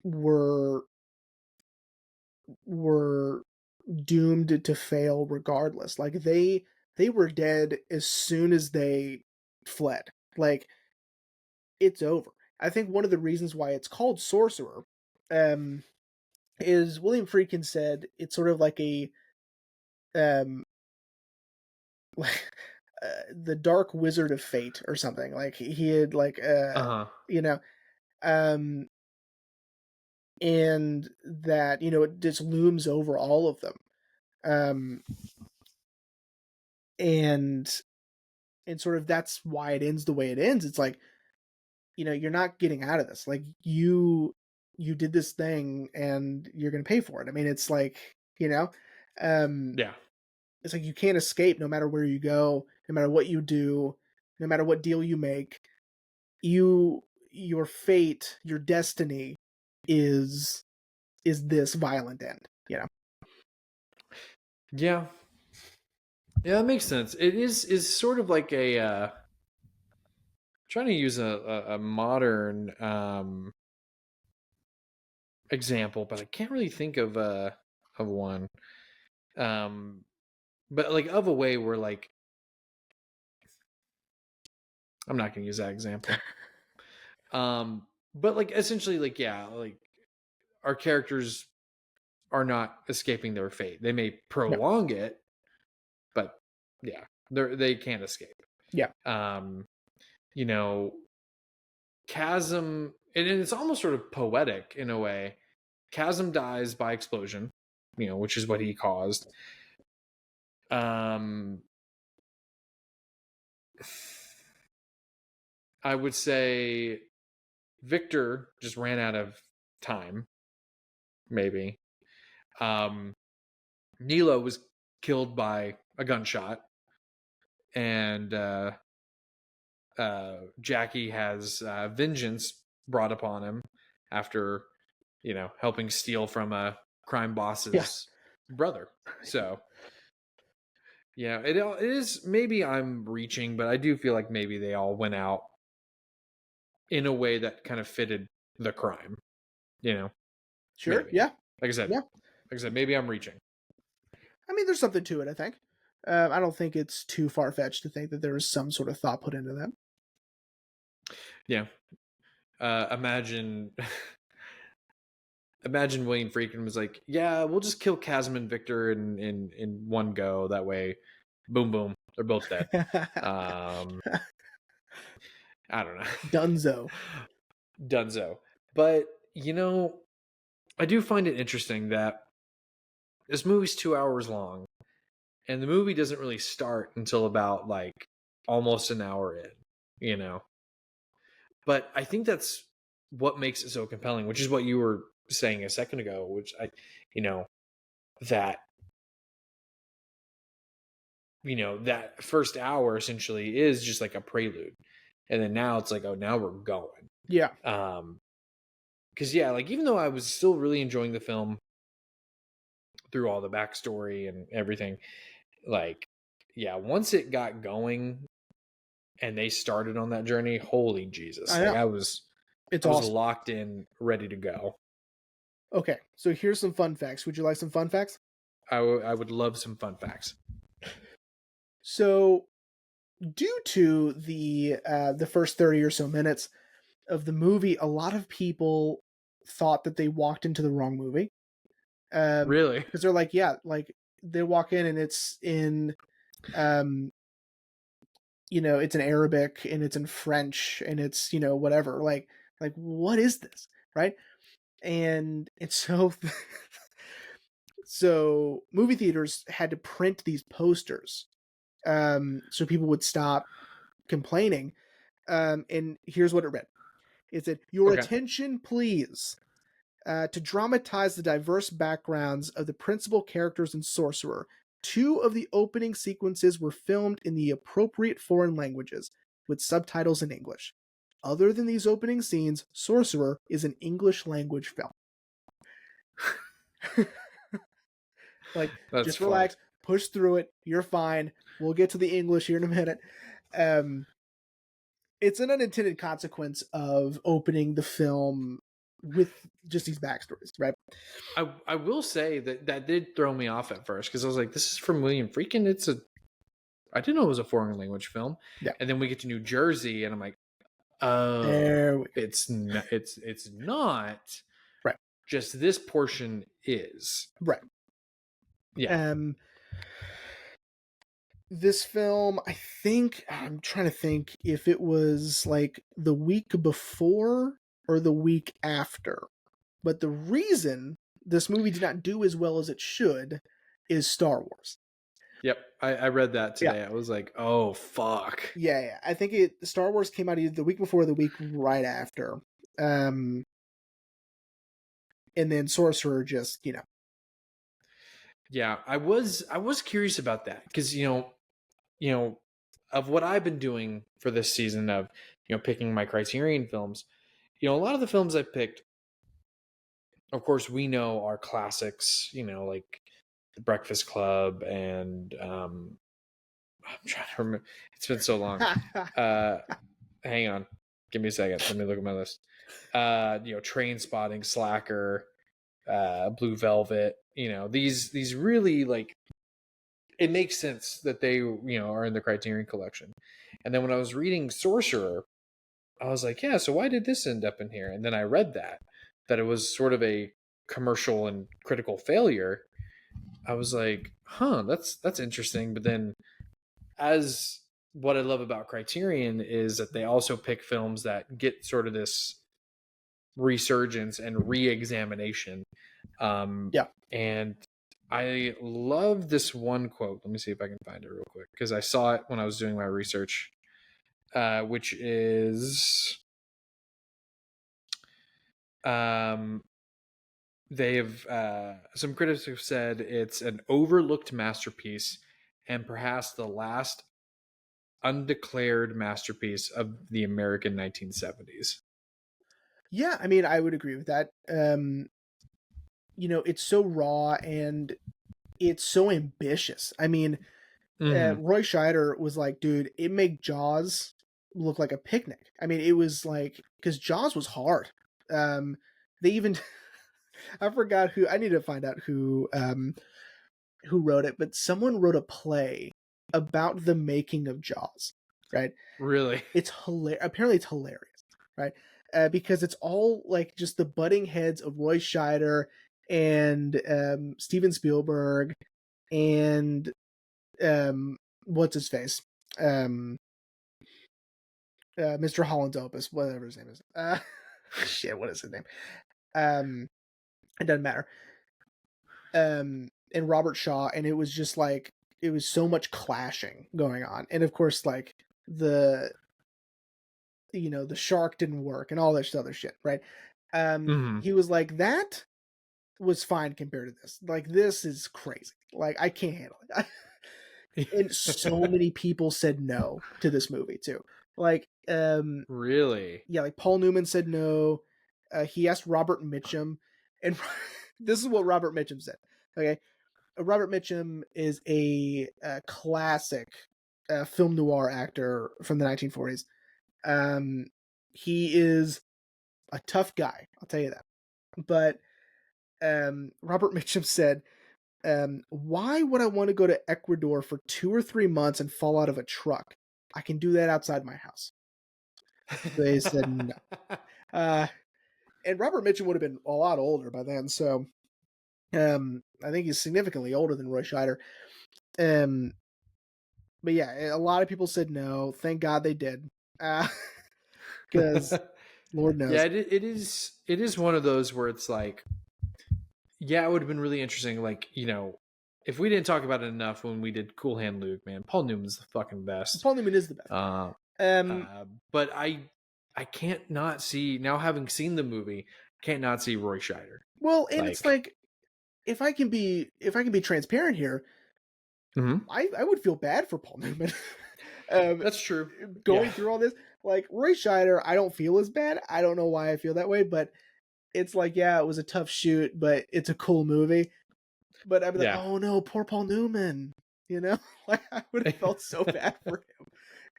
were doomed to fail regardless. Like they were dead as soon as they fled. Like it's over. I think one of the reasons why it's called Sorcerer is William Friedkin said it's sort of like a um the Dark Wizard of Fate or something. Like he had like you know um and that it just looms over all of them. Um and sort of that's why it ends the way it ends. It's like you're not getting out of this. Like you did this thing and you're going to pay for it. I mean, it's like, um yeah, it's like you can't escape no matter where you go, no matter what you do, no matter what deal you make. Your fate, your destiny is this violent end, yeah, yeah. That makes sense. It is sort of like a trying to use a modern example, but I can't really think of one. But like of a way where like I'm not going to use that example. But like essentially, like yeah, like our characters are not escaping their fate. They may No. prolong it, but yeah, they can't escape. Yeah. You know, Chasm, and it's almost sort of poetic in a way. Chasm dies by explosion, which is what he caused. I would say Victor just ran out of time, maybe. Nilo was killed by a gunshot, and Jackie has vengeance brought upon him after, helping steal from a crime boss's brother. So, yeah, it is. Maybe I'm reaching, but I do feel like maybe they all went out in a way that kind of fitted the crime. Sure. Maybe. Yeah. Like I said, maybe I'm reaching. I mean, there's something to it, I think. I don't think it's too far-fetched to think that there was some sort of thought put into that. Yeah. Imagine William Friedkin was like, yeah, we'll just kill Chasm and Victor in one go. That way, boom, boom, they're both dead. I don't know. Dunzo. But, I do find it interesting that this movie's 2 hours long, and the movie doesn't really start until about like almost an hour in. But I think that's what makes it so compelling, which is what you were saying a second ago, which that that first hour essentially is just like a prelude, and then now it's like, oh, now we're going. Yeah. Because yeah, like even though I was still really enjoying the film through all the backstory and everything, like yeah, once it got going and they started on that journey, holy Jesus, I was awesome. Locked in, ready to go. Okay, so here's some fun facts. Would you like some fun facts? I would love some fun facts. So, due to the first 30 or so minutes of the movie, a lot of people thought that they walked into the wrong movie. Really? Because they're like, yeah, like they walk in and it's in, um, it's in Arabic and it's in French and it's whatever. Like what is this, right? And so so movie theaters had to print these posters, so people would stop complaining. And here's what it read: it said, "Your Okay. attention, please." To dramatize the diverse backgrounds of the principal characters in Sorcerer, two of the opening sequences were filmed in the appropriate foreign languages, with subtitles in English. Other than these opening scenes, Sorcerer is an English language film. Like, That's just funny. relax, push through it, you're fine. We'll get to the English here in a minute. Um, it's an unintended consequence of opening the film with just these backstories, right? I will say that did throw me off at first because I was like, this is from William Friedkin. I didn't know it was a foreign language film. Yeah. And then we get to New Jersey, and I'm like, oh, There we go. it's not. Right. Just this portion is. Right. Yeah. This film, I'm trying to think if it was like the week before or the week after. But the reason this movie did not do as well as it should is Star Wars. Yep. I read that today. Yeah. I was like, oh fuck. Yeah. I think Star Wars came out either the week before or the week right after. And then Sorcerer just, Yeah, I was curious about that because of what I've been doing for this season of picking my Criterion films. A lot of the films I picked, of course, we know are classics. Like The Breakfast Club and I'm trying to remember. It's been so long. Hang on, give me a second. Let me look at my list. Train Spotting, Slacker, Blue Velvet. These really like. It makes sense that they are in the Criterion collection. And then when I was reading Sorcerer, I was like, yeah, so why did this end up in here? And then I read that it was sort of a commercial and critical failure. I was like, huh, that's interesting. But then as what I love about Criterion is that they also pick films that get sort of this resurgence and re-examination. yeah. And I love this one quote. Let me see if I can find it real quick because I saw it when I was doing my research, which is they have some critics have said it's an overlooked masterpiece and perhaps the last undeclared masterpiece of the American 1970s. Yeah, I mean, I would agree with that. It's so raw and it's so ambitious. I mean, Roy Scheider was like, dude, it made Jaws look like a picnic. I mean, it was like, because Jaws was hard. They even, I forgot who, I need to find out who wrote it, but someone wrote a play about the making of Jaws, right? Really? It's hilarious. Apparently it's hilarious, right? Because it's all like just the butting heads of Roy Scheider and Steven Spielberg and what's his face, Mr. Holland's Opus, whatever his name is. Shit, what is his name? It doesn't matter. And Robert Shaw, and it was just like it was so much clashing going on, and of course, like the shark didn't work and all this other shit, right? He was like, that was fine compared to this. Like, this is crazy. Like, I can't handle it. And so many people said no to this movie too. Like, really? Yeah, like Paul Newman said no. He asked Robert Mitchum, and this is what Robert Mitchum said. Okay, Robert Mitchum is a classic film noir actor from the 1940s. He is a tough guy, I'll tell you that. But Robert Mitchum said, why would I want to go to Ecuador for 2 or 3 months and fall out of a truck? I can do that outside my house. They said no. And Robert Mitchum would have been a lot older by then, so I think he's significantly older than Roy Scheider. Um, but yeah, a lot of people said no. Thank God they did, because Lord Yeah, knows. it is one of those where it's like, yeah, it would have been really interesting. Like, if we didn't talk about it enough when we did Cool Hand Luke, man, Paul Newman's the fucking best. Paul Newman is the best. Uh, but I can't not see now, having seen the movie, can't not see Roy Scheider. Well, and it's like, if I can be transparent here, I would feel bad for Paul Newman. That's true. Going through all this, like Roy Scheider, I don't feel as bad. I don't know why I feel that way, but it's like, yeah, it was a tough shoot, but it's a cool movie. But I'd be like, oh no, poor Paul Newman. Like I would have felt so bad for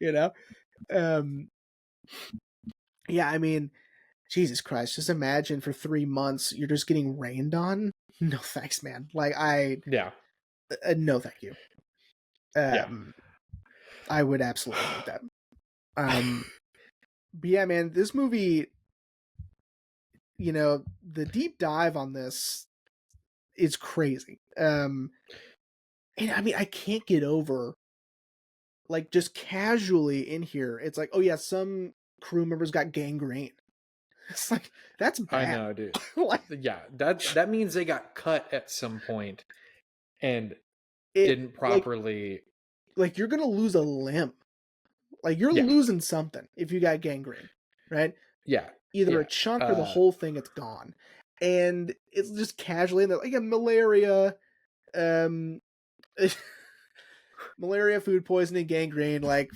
him. Yeah, I mean, Jesus Christ, just imagine for 3 months you're just getting rained on. No thanks, man. Like no thank you. I would absolutely hate that. But yeah, man, this movie, the deep dive on this is crazy. And I mean, I can't get over, like, just casually in here, it's like, oh yeah, some crew members got gangrene. It's like, that's bad. I know, dude. Yeah, that means they got cut at some point and didn't properly. Like you're gonna lose a limb. Like you're losing something if you got gangrene, right? Yeah. Either a chunk or the whole thing, it's gone. And it's just casually in there, like malaria, malaria, food poisoning, gangrene, like,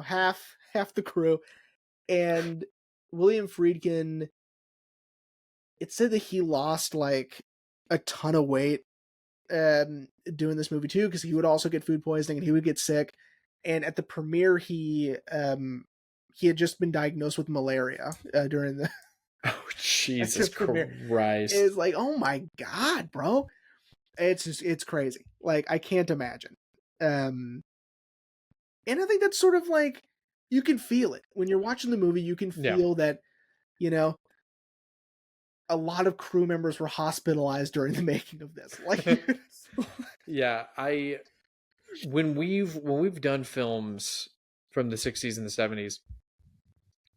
half the crew. And William Friedkin, it said that he lost like a ton of weight doing this movie too, because he would also get food poisoning and he would get sick. And at the premiere, he had just been diagnosed with malaria during the. Oh, Jesus Christ! It's like, oh my God, bro! It's crazy. Like, I can't imagine. And I think that's sort of like, you can feel it when you're watching the movie. You can feel that, a lot of crew members were hospitalized during the making of this. Like, yeah, when we've done films from the 60s and the 70s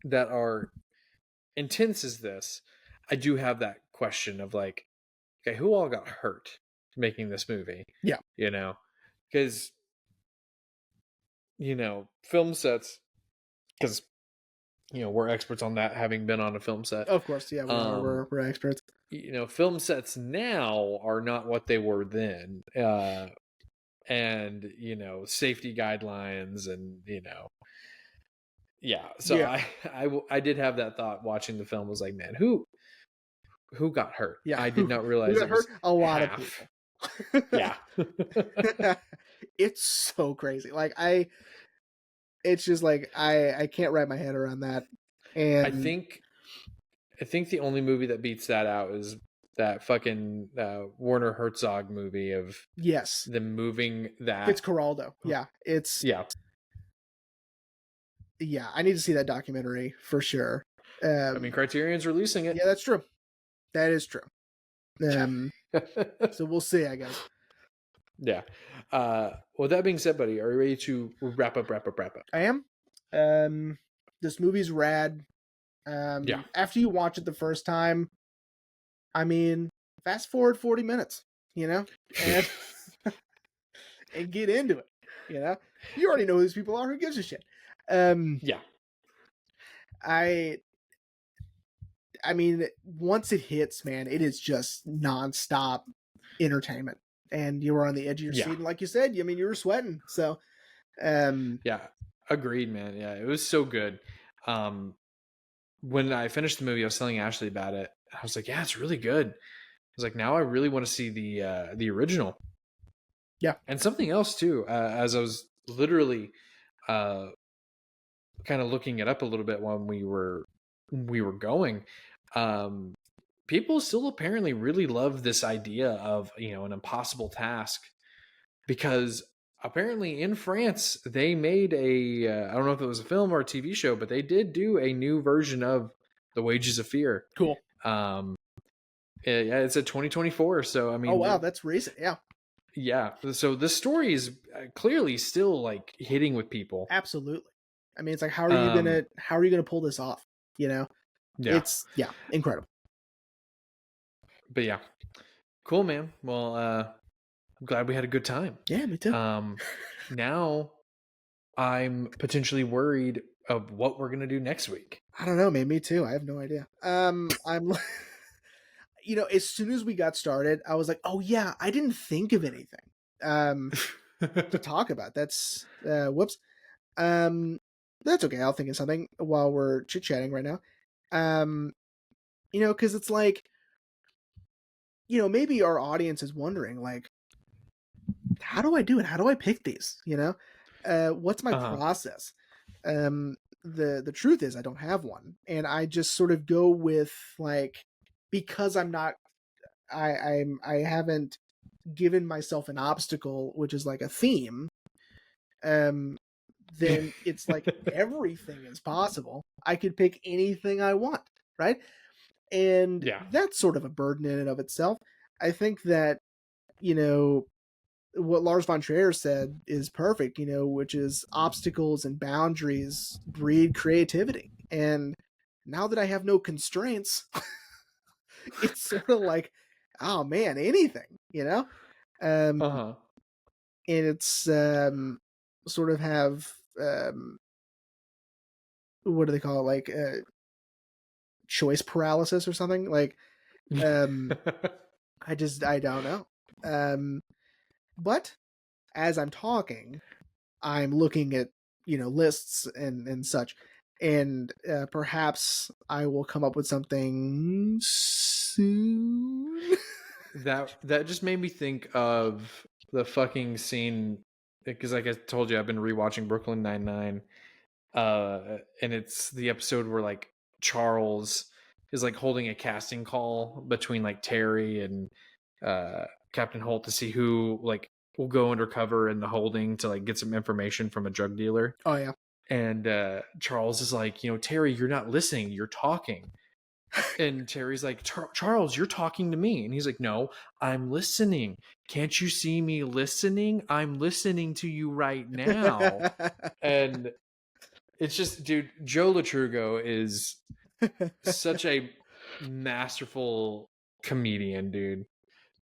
that are intense as this, I do have that question of like, okay, who all got hurt making this movie? Yeah. Because film sets, because we're experts on that, having been on a film set. Of course, yeah, we're experts. Film sets now are not what they were then. And safety guidelines, and so yeah. I did have that thought watching the film. Was like, man, who got hurt? Yeah, I did not realize it hurt a lot of people. Yeah. It's so crazy. Like, it's just like, I can't wrap my head around that. And I think the only movie that beats that out is that fucking Werner Herzog movie of them moving that. Fitzcarraldo. Yeah, yeah, I need to see that documentary for sure. I mean, Criterion's releasing it. Yeah, that's true. That is true. So we'll see, I guess. Yeah. Well, that being said, buddy, are you ready to wrap up? I am. This movie's rad. Yeah. After you watch it the first time, I mean, fast forward 40 minutes, and and get into it. You already know who these people are. Who gives a shit? Yeah. I mean, once it hits, man, it is just nonstop entertainment, and you were on the edge of your seat. And like you said, I mean, you were sweating. So, yeah, agreed, man. Yeah, it was so good. When I finished the movie, I was telling Ashley about it. I was like, yeah, it's really good. I was like, now I really want to see the original. Yeah. And something else too, as I was literally kind of looking it up a little bit when we were going, people still apparently really love this idea of, an impossible task, because apparently in France they made I don't know if it was a film or a TV show, but they did do a new version of The Wages of Fear. Cool. Yeah, it's a 2024. So I Oh mean, wow, that's recent. Yeah, yeah. So this story is clearly still like hitting with people. absolutely. I mean, it's like Um, how are you gonna pull this off? You know, yeah, it's yeah, incredible. but yeah, cool, man. Well, I'm glad we had a good time. Yeah, me too. Um, now I'm potentially worried of what we're gonna do next week. I don't know, man. Me too. I have no idea. I'm as soon as we got started, I was like, oh yeah, I didn't think of anything um to talk about. That's whoops. Um, that's okay. I'll think of something while we're chit chatting right now. Um, because it's like, maybe our audience is wondering, like, how do I do it? How do I pick these? What's my Uh-huh. process? Um, the truth is, I don't have one, and I just sort of go with like, because I'm not, I haven't given myself an obstacle, which is like a theme. Um, then it's like everything is possible. I could pick anything I want, right? And Yeah. that's sort of a burden in and of itself. I think that, you know, what Lars von Trier said is perfect, which is obstacles and boundaries breed creativity. And now that I have no constraints, it's sort of like, oh man, anything. Um, Uh-huh. and it's sort of have what do they call it, like choice paralysis or something, like um I don't know. um but as I'm talking, I'm looking at lists and such, and perhaps I will come up with something soon. That just made me think of the fucking scene because, like I told you, I've been rewatching Brooklyn Nine-Nine, and it's the episode where like Charles is like holding a casting call between like Terry and Captain Holt to see who like will go undercover in the holding to like get some information from a drug dealer. Oh yeah. And Charles is like, Terry, you're not listening, you're talking. And Terry's like, Charles, you're talking to me. And he's like, no, I'm listening. Can't you see me listening? I'm listening to you right now. And it's just, dude, Joe Latrugo is such a masterful comedian, dude.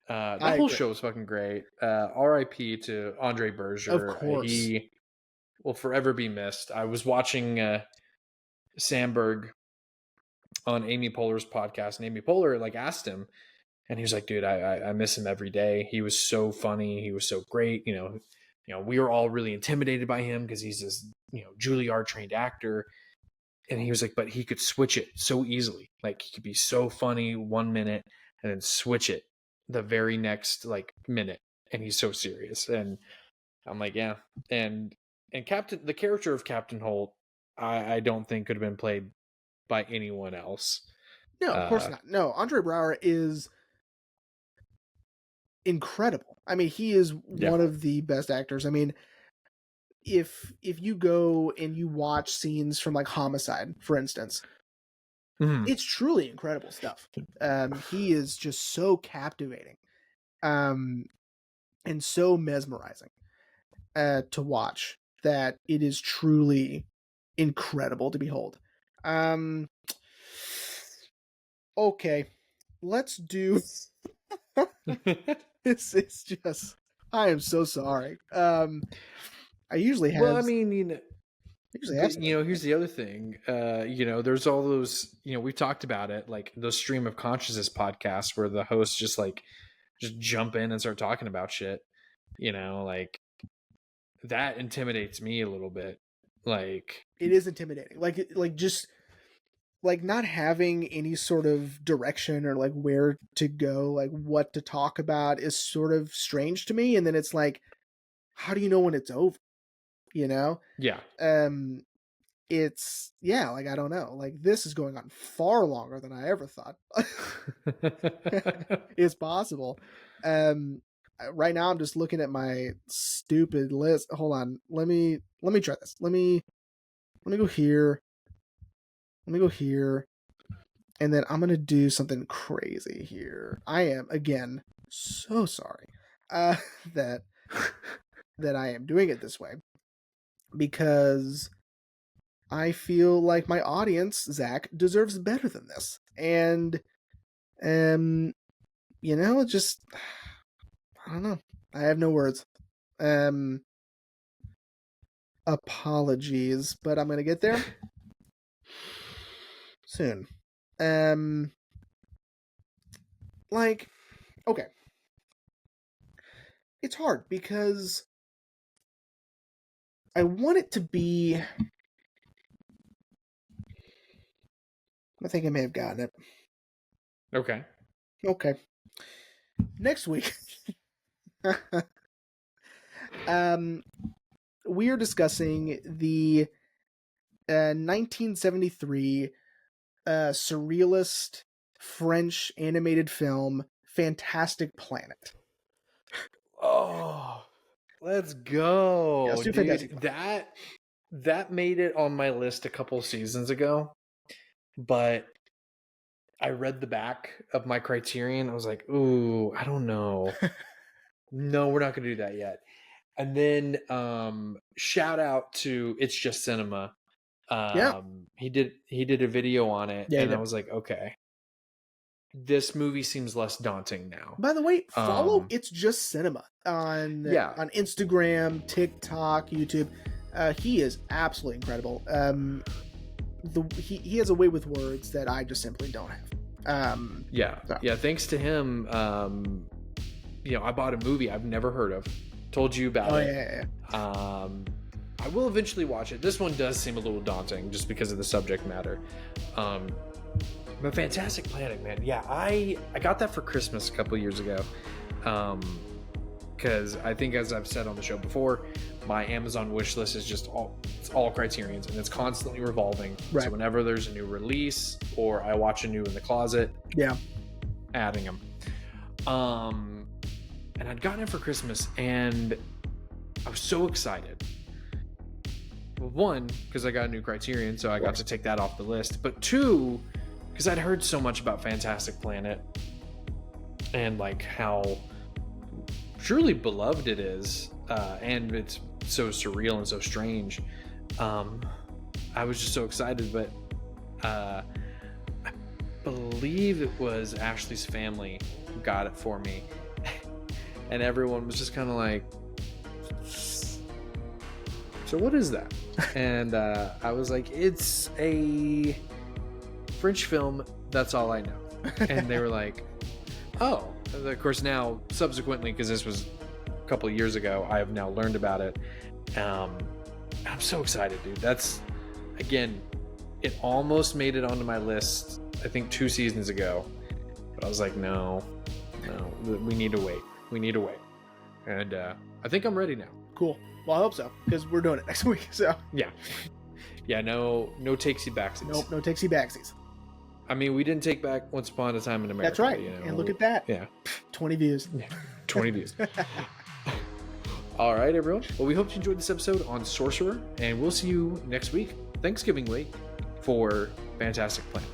I That whole agree. show was fucking great. R.I.P. to Andre Of Berger. course. He will forever be missed. I was watching Sandberg on Amy Poehler's podcast, and Amy Poehler like asked him, and he was like, "Dude, I miss him every day. He was so funny. He was so great. We were all really intimidated by him because he's this Juilliard trained actor." And he was like, "But he could switch it so easily. Like he could be so funny 1 minute and then switch it the very next like minute, and he's so serious." And I'm like, "Yeah." And the character of Captain Holt, I don't think could have been played by anyone else. No, of course Uh, not. No, Andre Brower is incredible. I mean, he is yeah. one of the best actors. I mean, if you go and you watch scenes from like Homicide, for instance, Mhm. it's truly incredible stuff. He is just so captivating, um, and so mesmerizing to watch that it is truly incredible to behold. Um, okay, let's do. This is just. I am so sorry. I usually Well, have. I mean, Usually have something. here's the other thing. There's all those, we've talked about it, like those stream of consciousness podcasts where the hosts just jump in and start talking about shit. Like that intimidates me a little bit. Like, It is intimidating. Like just like not having any sort of direction or like where to go, like what to talk about is sort of strange to me. And then it's like, how do you know when it's over? You know? yeah. Um it's yeah, like I don't know. Like this is going on far longer than I ever thought is possible. Um right now I'm just looking at my stupid list. Hold on. Let me try this. Let me go here. Let me go here. And then I'm going to do something crazy here. I am, again, so sorry that I am doing it this way. Because I feel like my audience, Zach, deserves better than this. And, just, I don't know. I have no words. Apologies, but I'm going to get there soon. Okay. It's hard because I want it to be... I think I may have gotten it. Okay. Next week, we are discussing the 1973 surrealist French animated film Fantastic Planet. Oh, let's go. Yeah, let's do dude. Fantastic Planet. That made it on my list a couple seasons ago, but I read the back of my Criterion. I was like, ooh, I don't know. No, we're not going to do that yet. And then shout out to It's Just Cinema. He did a video on it, and I was like, okay, this movie seems less daunting now. By the way, follow It's Just Cinema on Instagram, TikTok, YouTube. He is absolutely incredible. He has a way with words that I just simply don't have. Thanks to him, I bought a movie I've never heard of. Told you about it. I will eventually watch it. This one does seem a little daunting just because of the subject matter. But Fantastic Planet, man. Yeah, I got that for Christmas a couple years ago. Because I think, as I've said on the show before, my Amazon wish list is just all Criterions, and it's constantly revolving. Right. So whenever there's a new release or I watch a new in the closet, adding them. And I'd gotten it for Christmas, and I was so excited. Well, one, because I got a new Criterion, so I got to take that off the list. But two, because I'd heard so much about Fantastic Planet and like how truly beloved it is, and it's so surreal and so strange. I was just so excited, but I believe it was Ashley's family who got it for me, and everyone was just kind of like, so what is that? And I was like, it's a French film, that's all I know. And they were like, oh. And of course now, subsequently, because this was a couple of years ago, I have now learned about it. I'm so excited, dude. That's, again, it almost made it onto my list, I think 2 seasons ago. But I was like, no, we need to wait. And I think I'm ready now. Cool. Well, I hope so, because we're doing it next week. So yeah, no takesy backsies. Nope, no takesy backsies. I mean, we didn't take back Once Upon a Time in America. That's right. And look at that. Yeah. 20 views. 20 views. All right, everyone. Well, we hope you enjoyed this episode on Sorcerer, and we'll see you next week, Thanksgiving week, for Fantastic Planet.